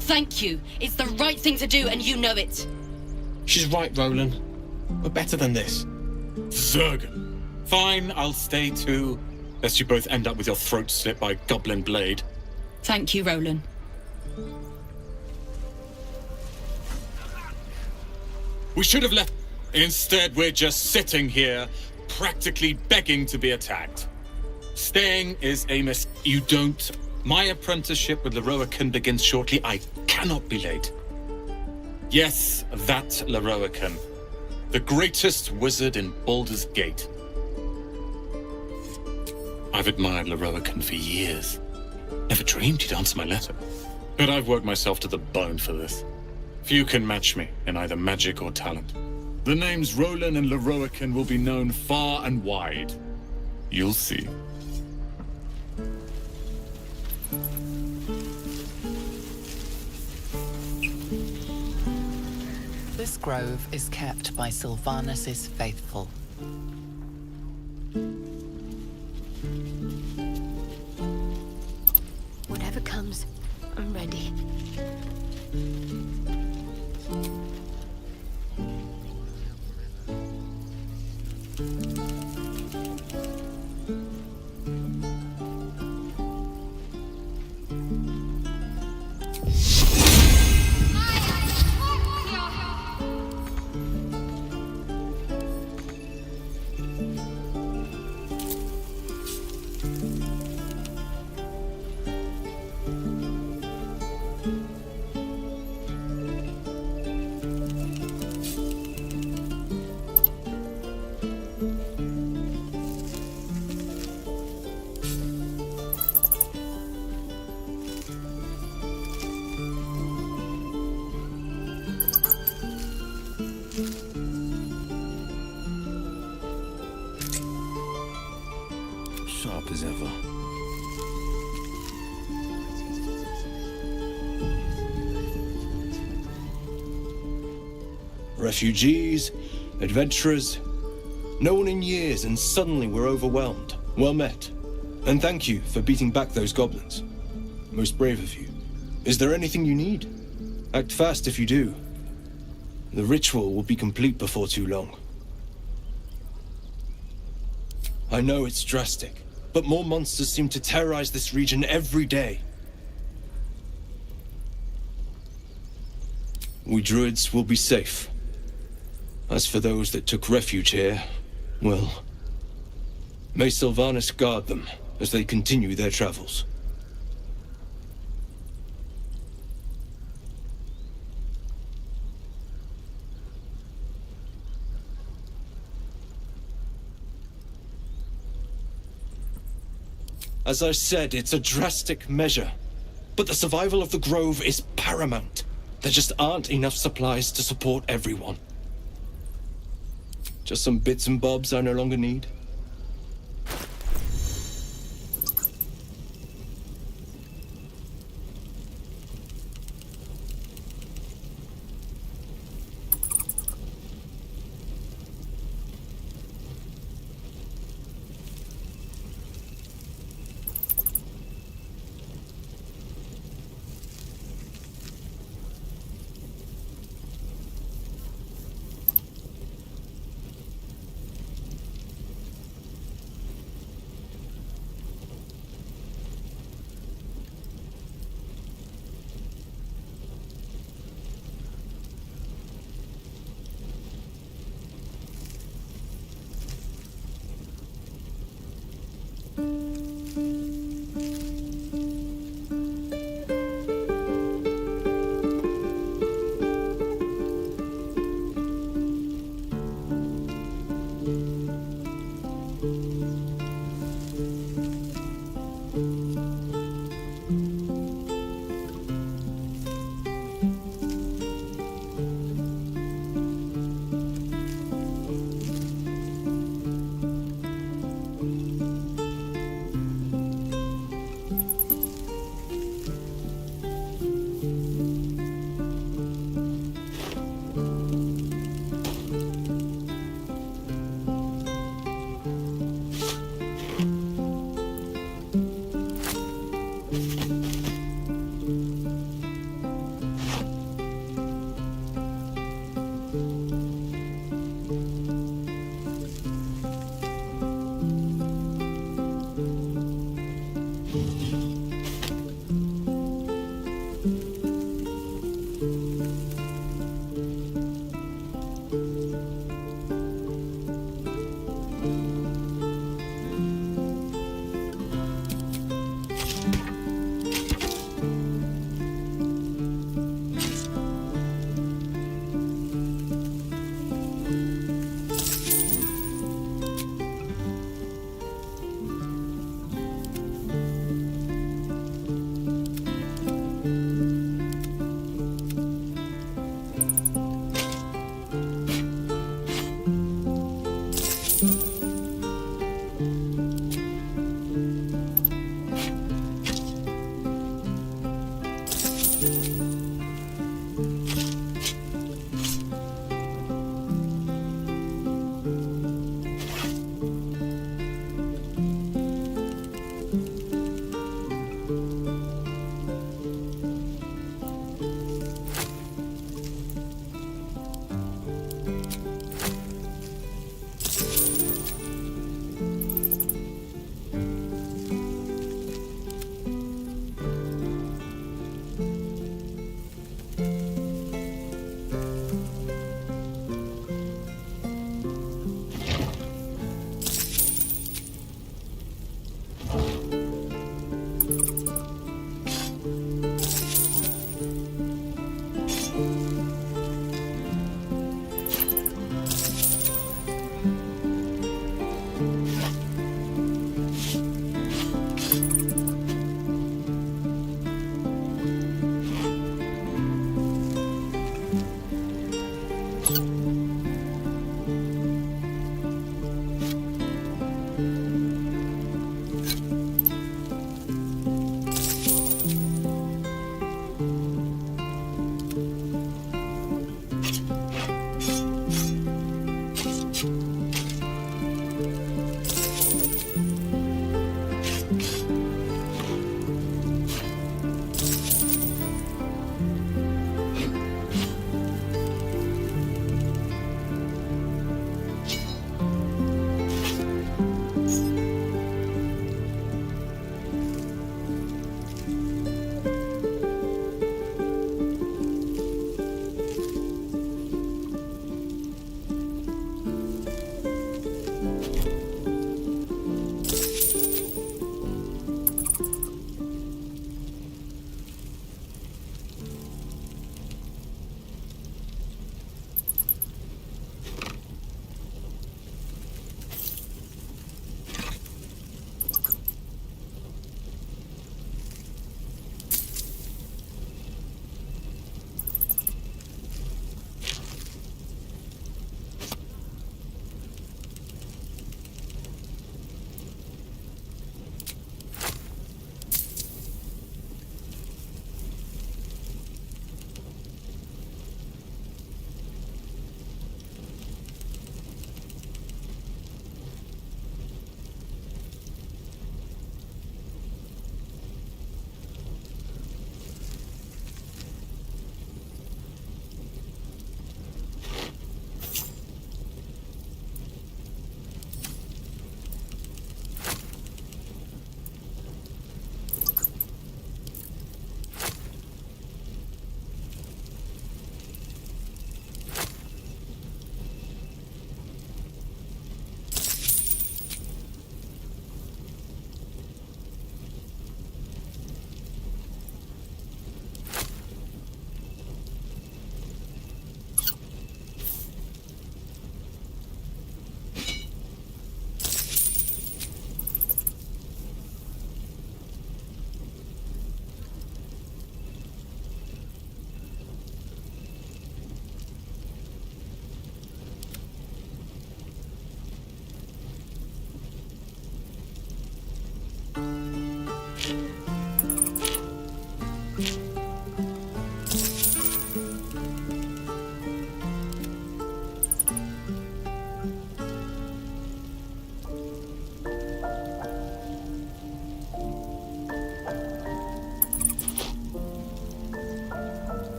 Thank you. It's the right thing to do, and you know it. She's right, Roland. We're better than this. Zergan. Fine, I'll stay too. Lest you both end up with your throat slit by a goblin blade. Thank you, Roland. We should have left. Instead, we're just sitting here, practically begging to be attacked. Staying is a You don't. My apprenticeship with Leroican begins shortly. I cannot be late. Yes, that Leroican. The greatest wizard in Baldur's Gate. I've admired Leroican for years. Never dreamed he'd answer my letter. But I've worked myself to the bone for this. Few can match me in either magic or talent. The names Roland and Leroican will be known far and wide. You'll see. This grove is kept by Sylvanus' faithful. Whatever comes, I'm ready. Sharp as ever. Refugees, adventurers, no one in years, and suddenly we're overwhelmed. Well met. And thank you for beating back those goblins. Most brave of you. Is there anything you need? Act fast if you do. The ritual will be complete before too long. I know it's drastic, but more monsters seem to terrorize this region every day. we druids will be safe. As for those that took refuge here, well, may Sylvanas guard them as they continue their travels. As I said, it's a drastic measure, but the survival of the Grove is paramount. There just aren't enough supplies to support everyone. Just some bits and bobs I no longer need.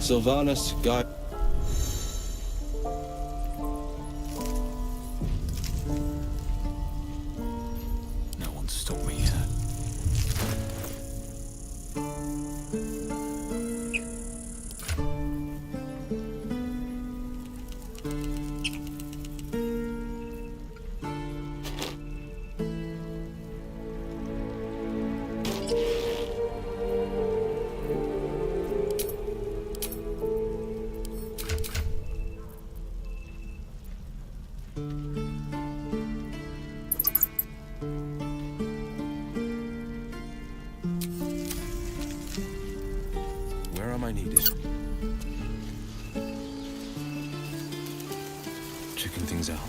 Sylvanus, guide. No one stopped me yet. Where am I needed? Checking things out.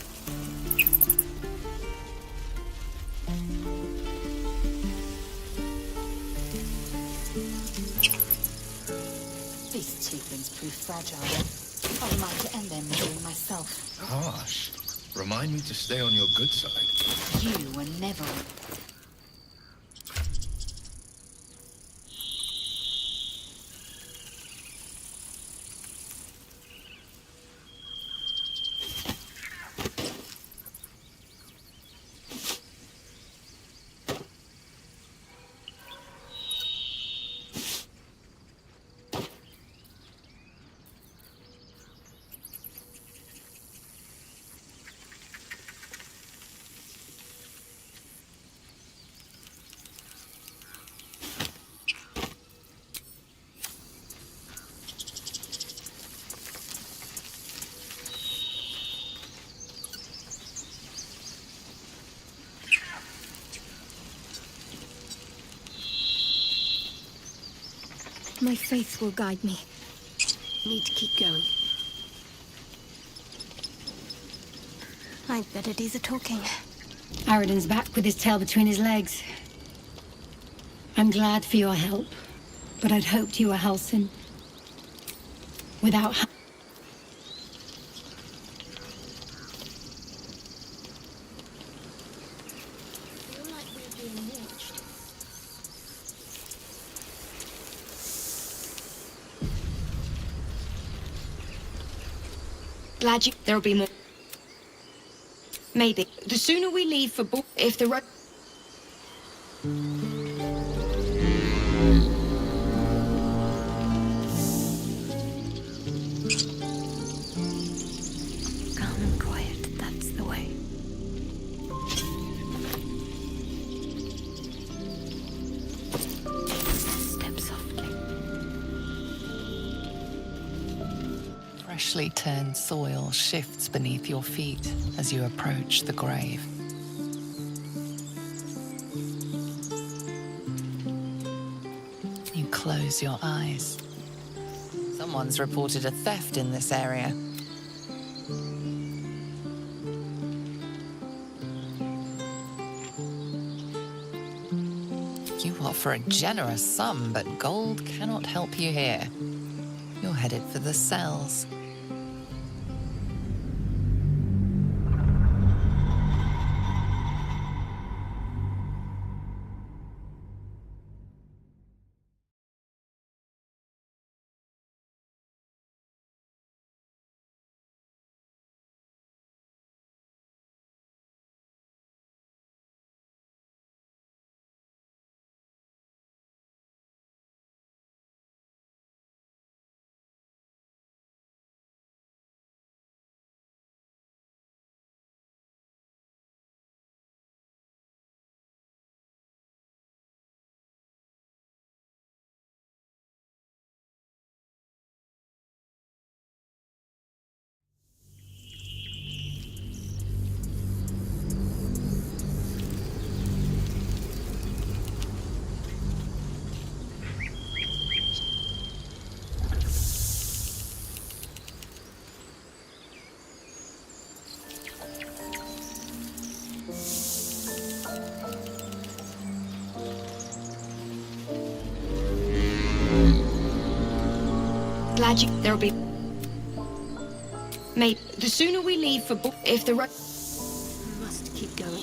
These cheapings prove fragile. I'd like to end their misery myself. Harsh. Remind me to stay on your good side. You were never... My faith will guide me. Need to keep going. I'd better do the talking. Aridin's back with his tail between his legs. I'm glad for your help, but I'd hoped you were Halcyon. Without... Glad you... There'll be more. Maybe. The sooner we leave for if the road... Calm and quiet, that's the way. Step softly. Freshly turned soil shifts beneath your feet as you approach the grave. You close your eyes. Someone's reported a theft in this area. You offer a generous sum, but gold cannot help you here. You're headed for the cells. Glad you... There'll be... Maybe. The sooner we leave for if the road... Must keep going.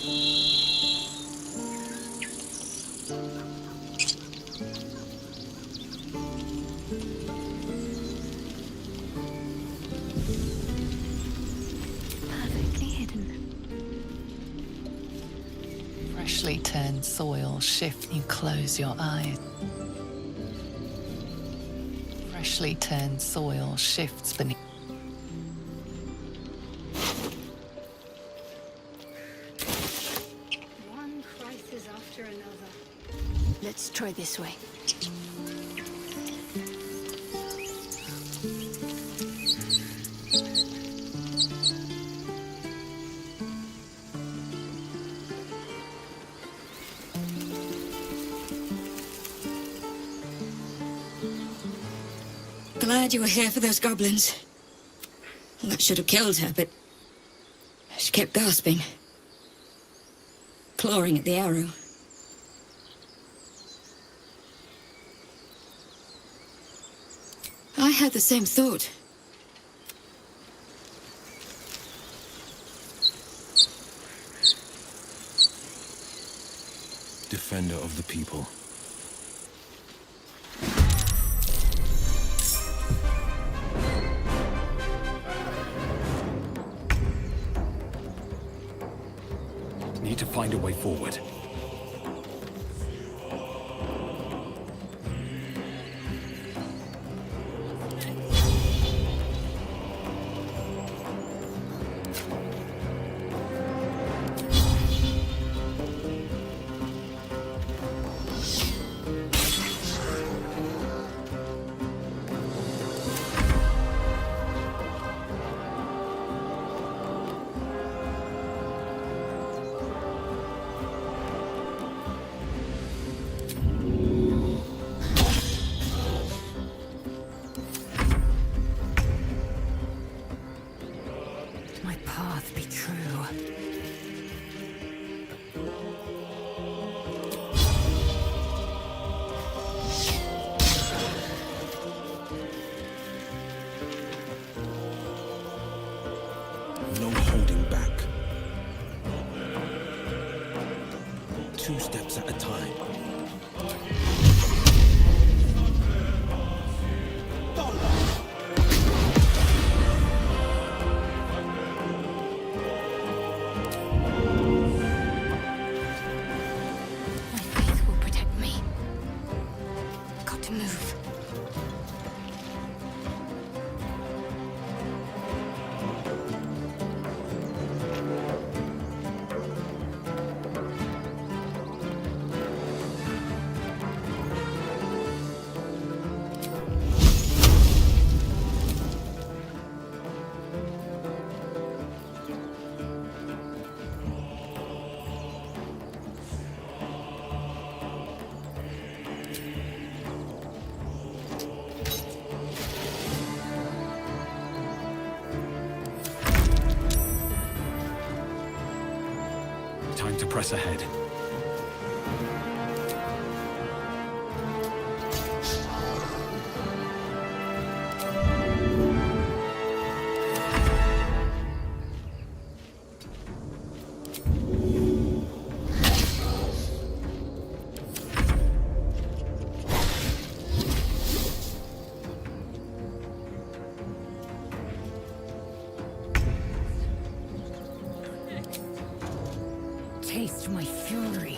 Freshly turned soil shifts. You close your eyes. Freshly turned soil shifts beneath. One crisis after another. Let's try this way. Glad you were here for those goblins. That should have killed her, but she kept gasping, clawing at the arrow. I had the same thought. Defender of the people. Need to find a way forward. My path be true. No holding back. 2 steps at a time. My faith will protect me. Got to move. Time to press ahead. Taste my fury.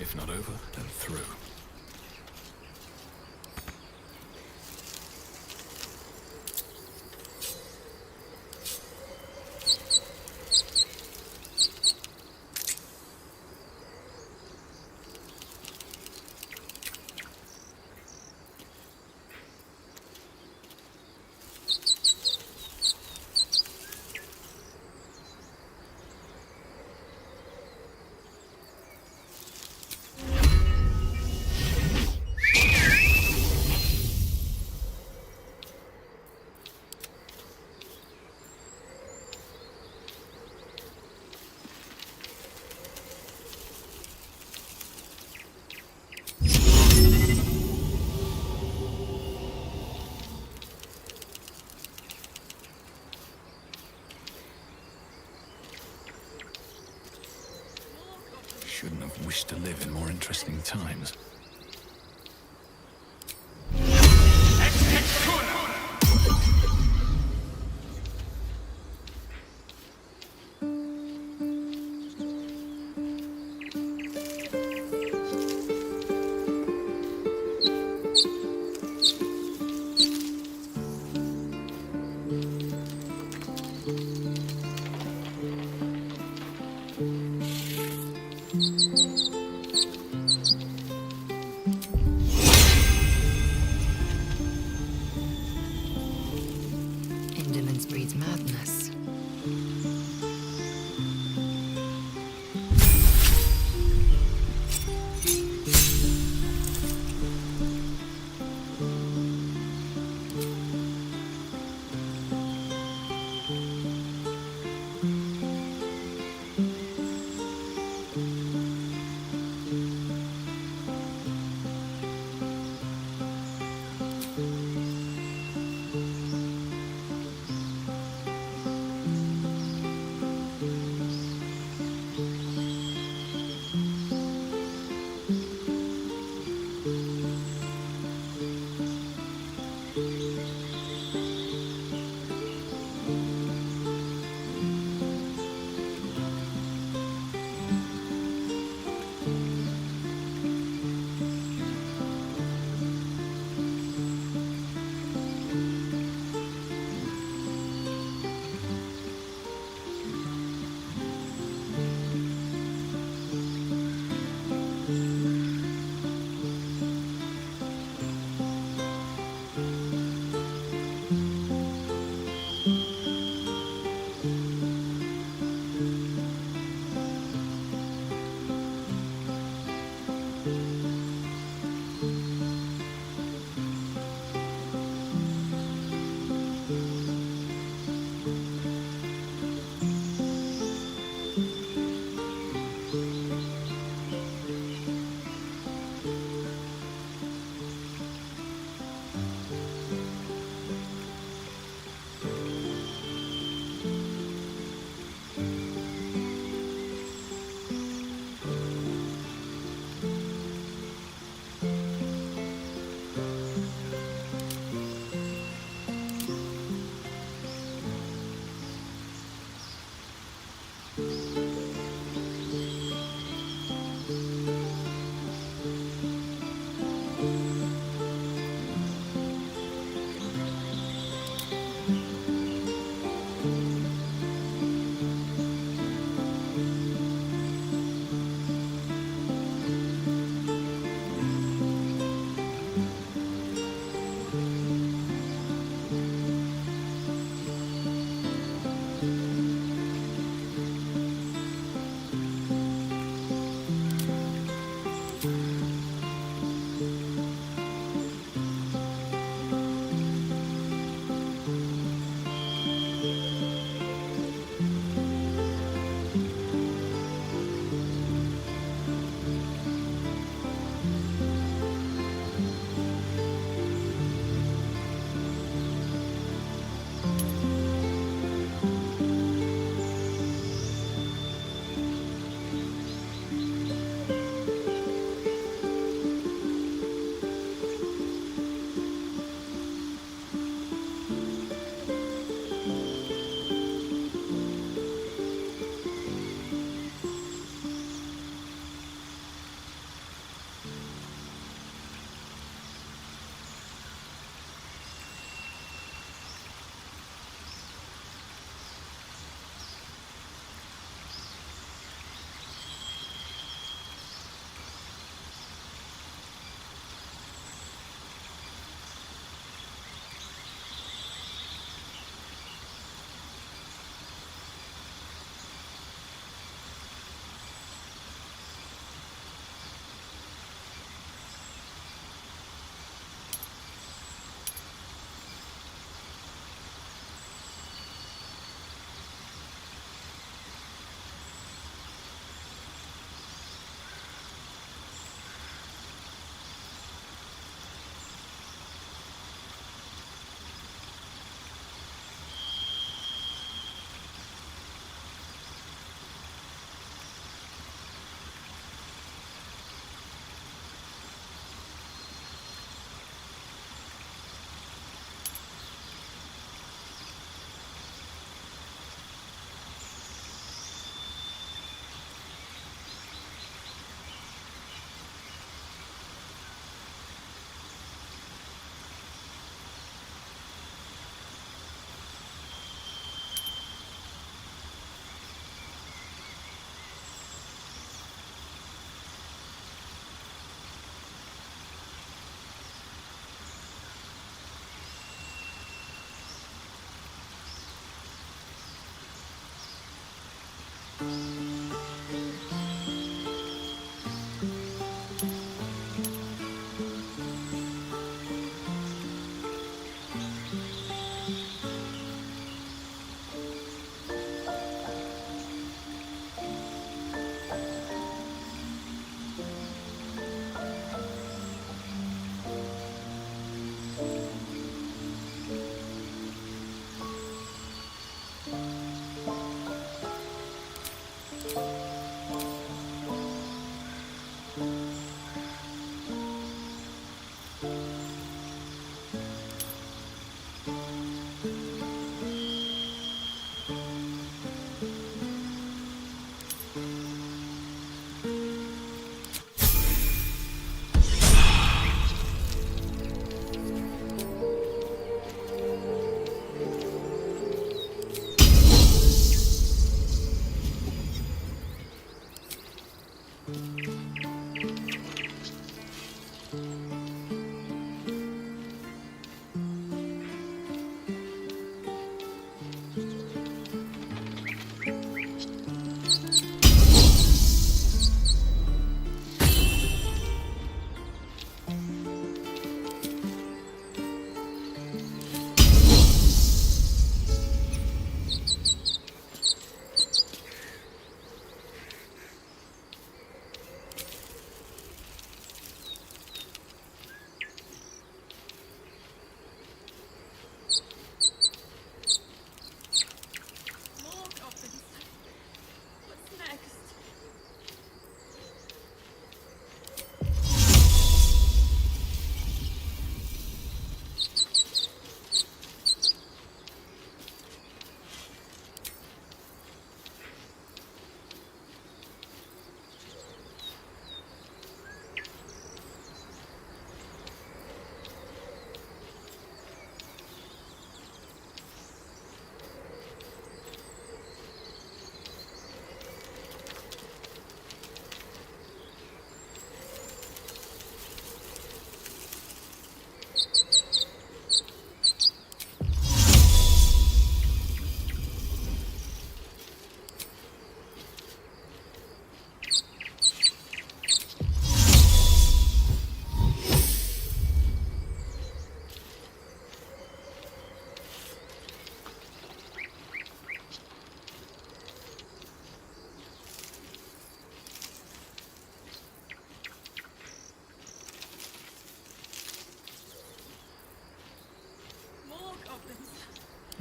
If not over, then through. Shouldn't have wished to live in more interesting times.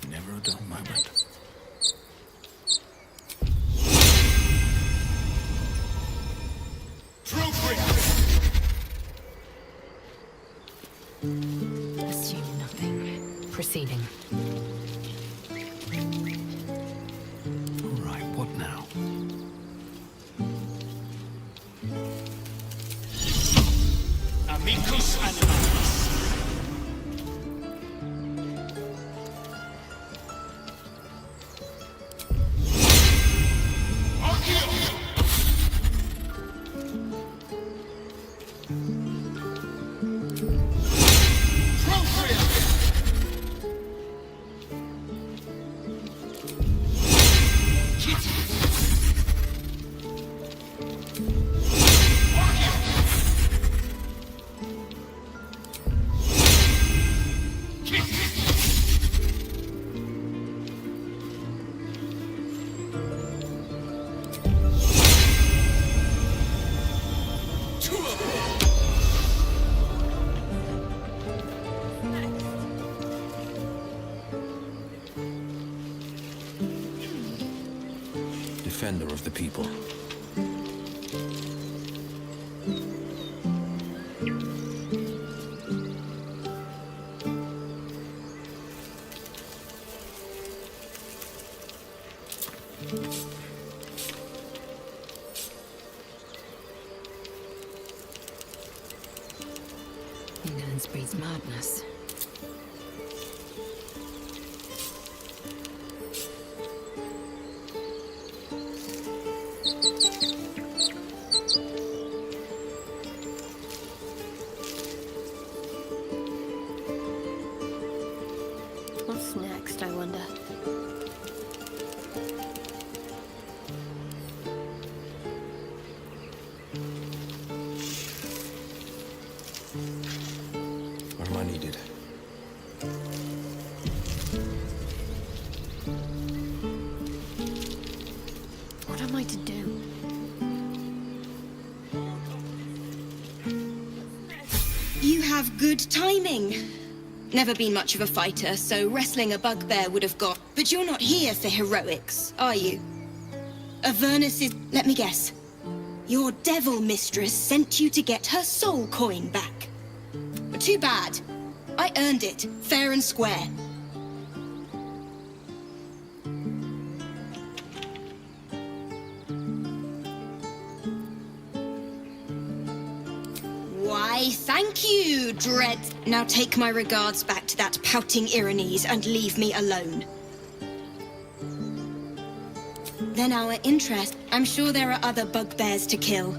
Never a dull moment. Assume nothing. Proceeding. All right, what now? Amicus animalis. Defender of the people. Ignorance breeds madness. What's next, I wonder? Where am I needed? What am I to do? You have good timing. Never been much of a fighter, so wrestling a bugbear would have got. But you're not here for heroics, are you? Avernus is... Let me guess. Your devil mistress sent you to get her soul coin back. But too bad. I earned it, fair and square. Why, thank you, Dread. Now take my regards back to that pouting Irenes and leave me alone. Then our interest. I'm sure there are other bugbears to kill.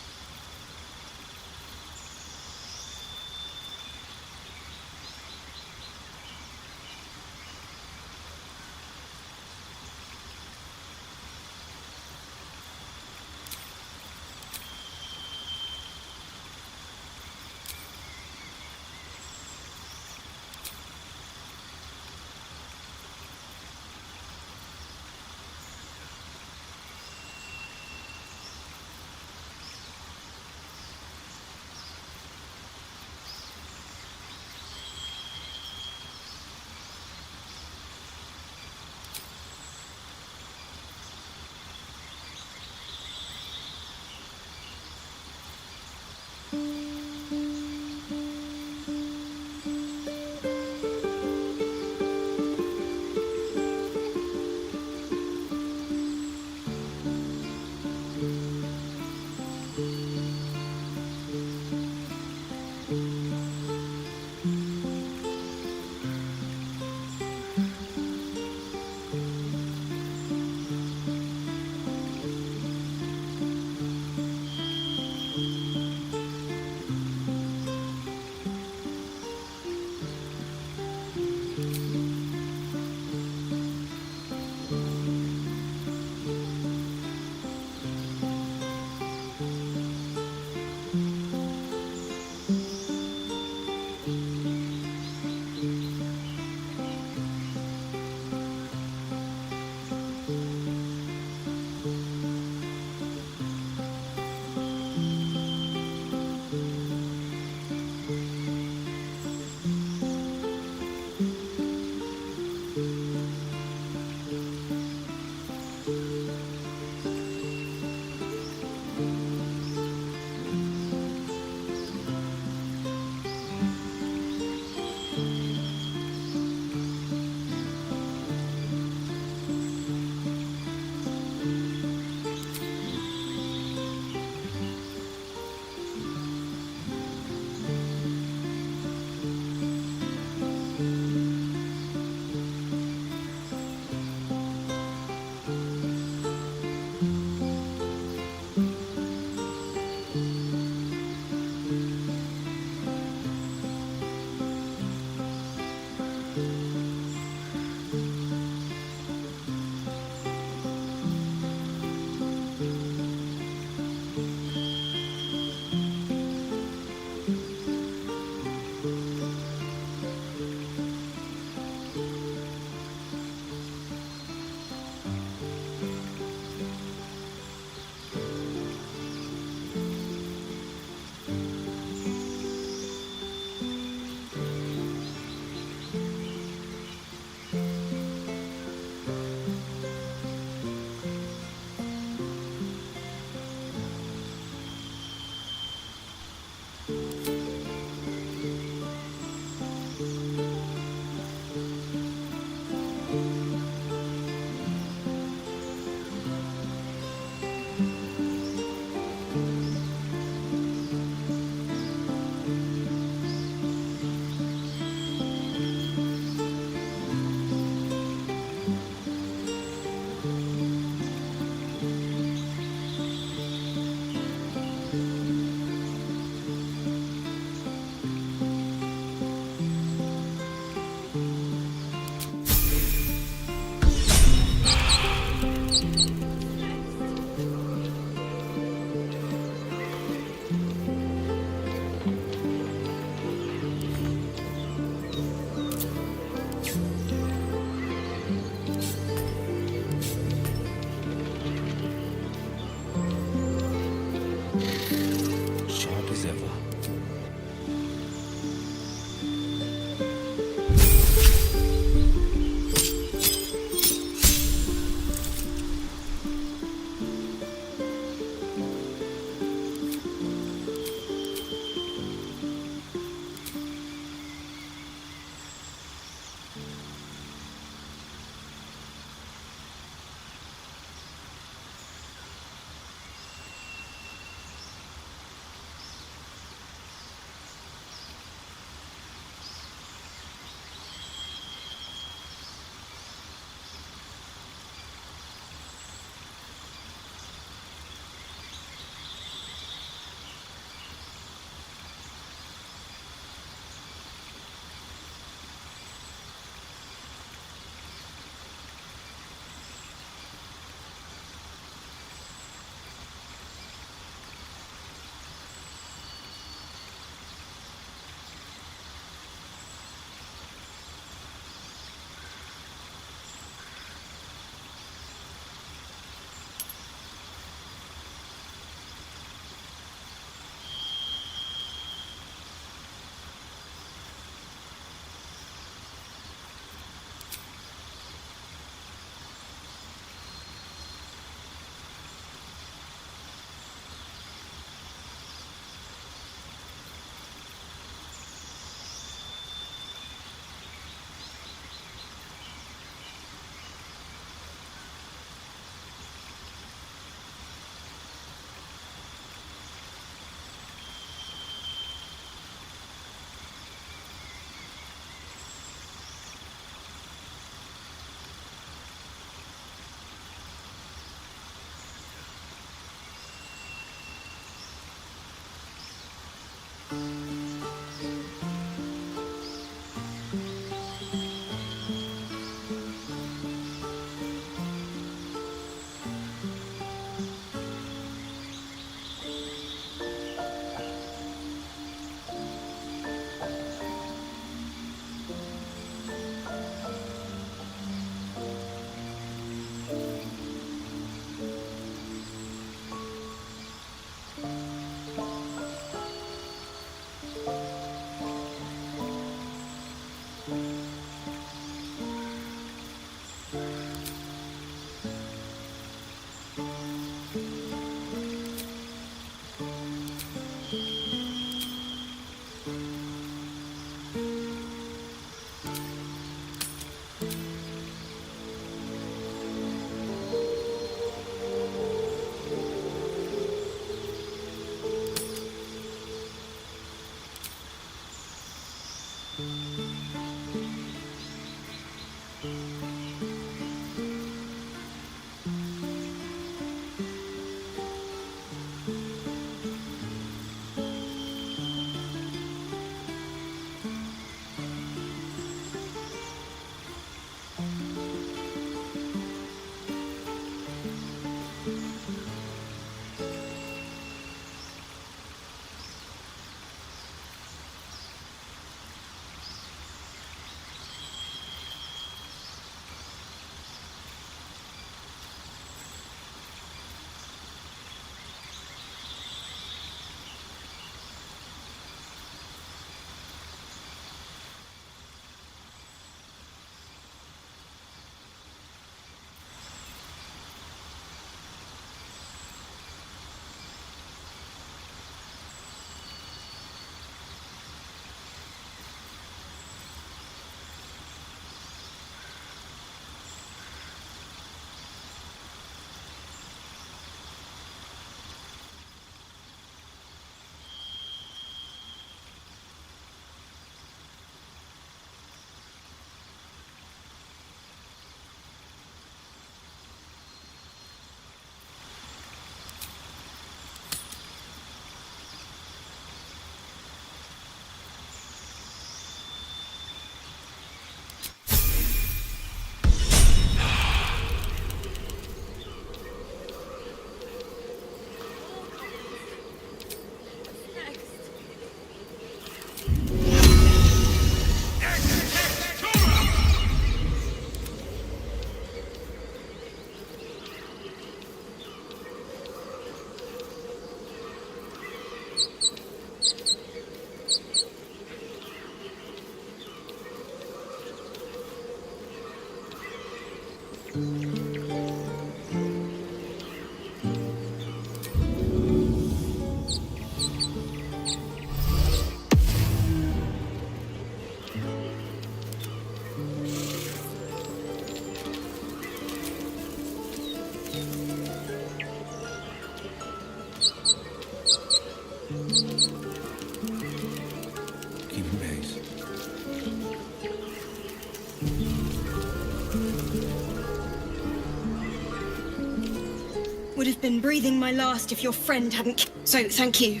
Would have been breathing my last if your friend hadn't. So, thank you.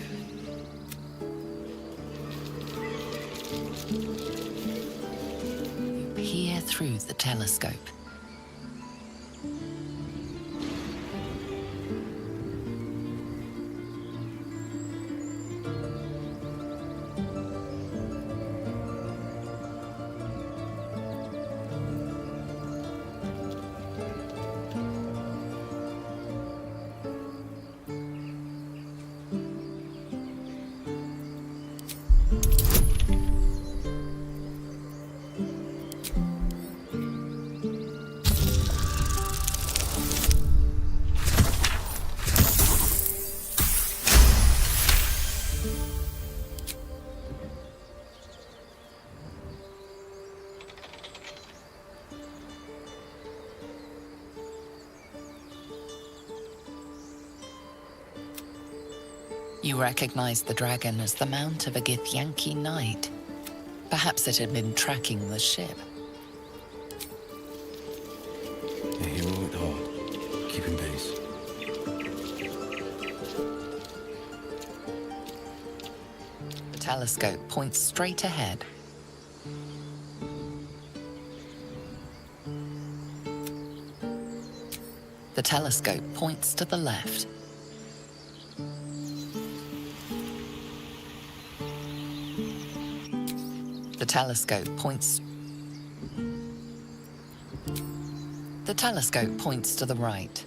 You peer through the telescope. You recognized the dragon as the mount of a Githyanki knight. Perhaps it had been tracking the ship. Yeah, he worked hard, keeping pace. The telescope points straight ahead. The telescope points to the left. The telescope points... The telescope points to the right.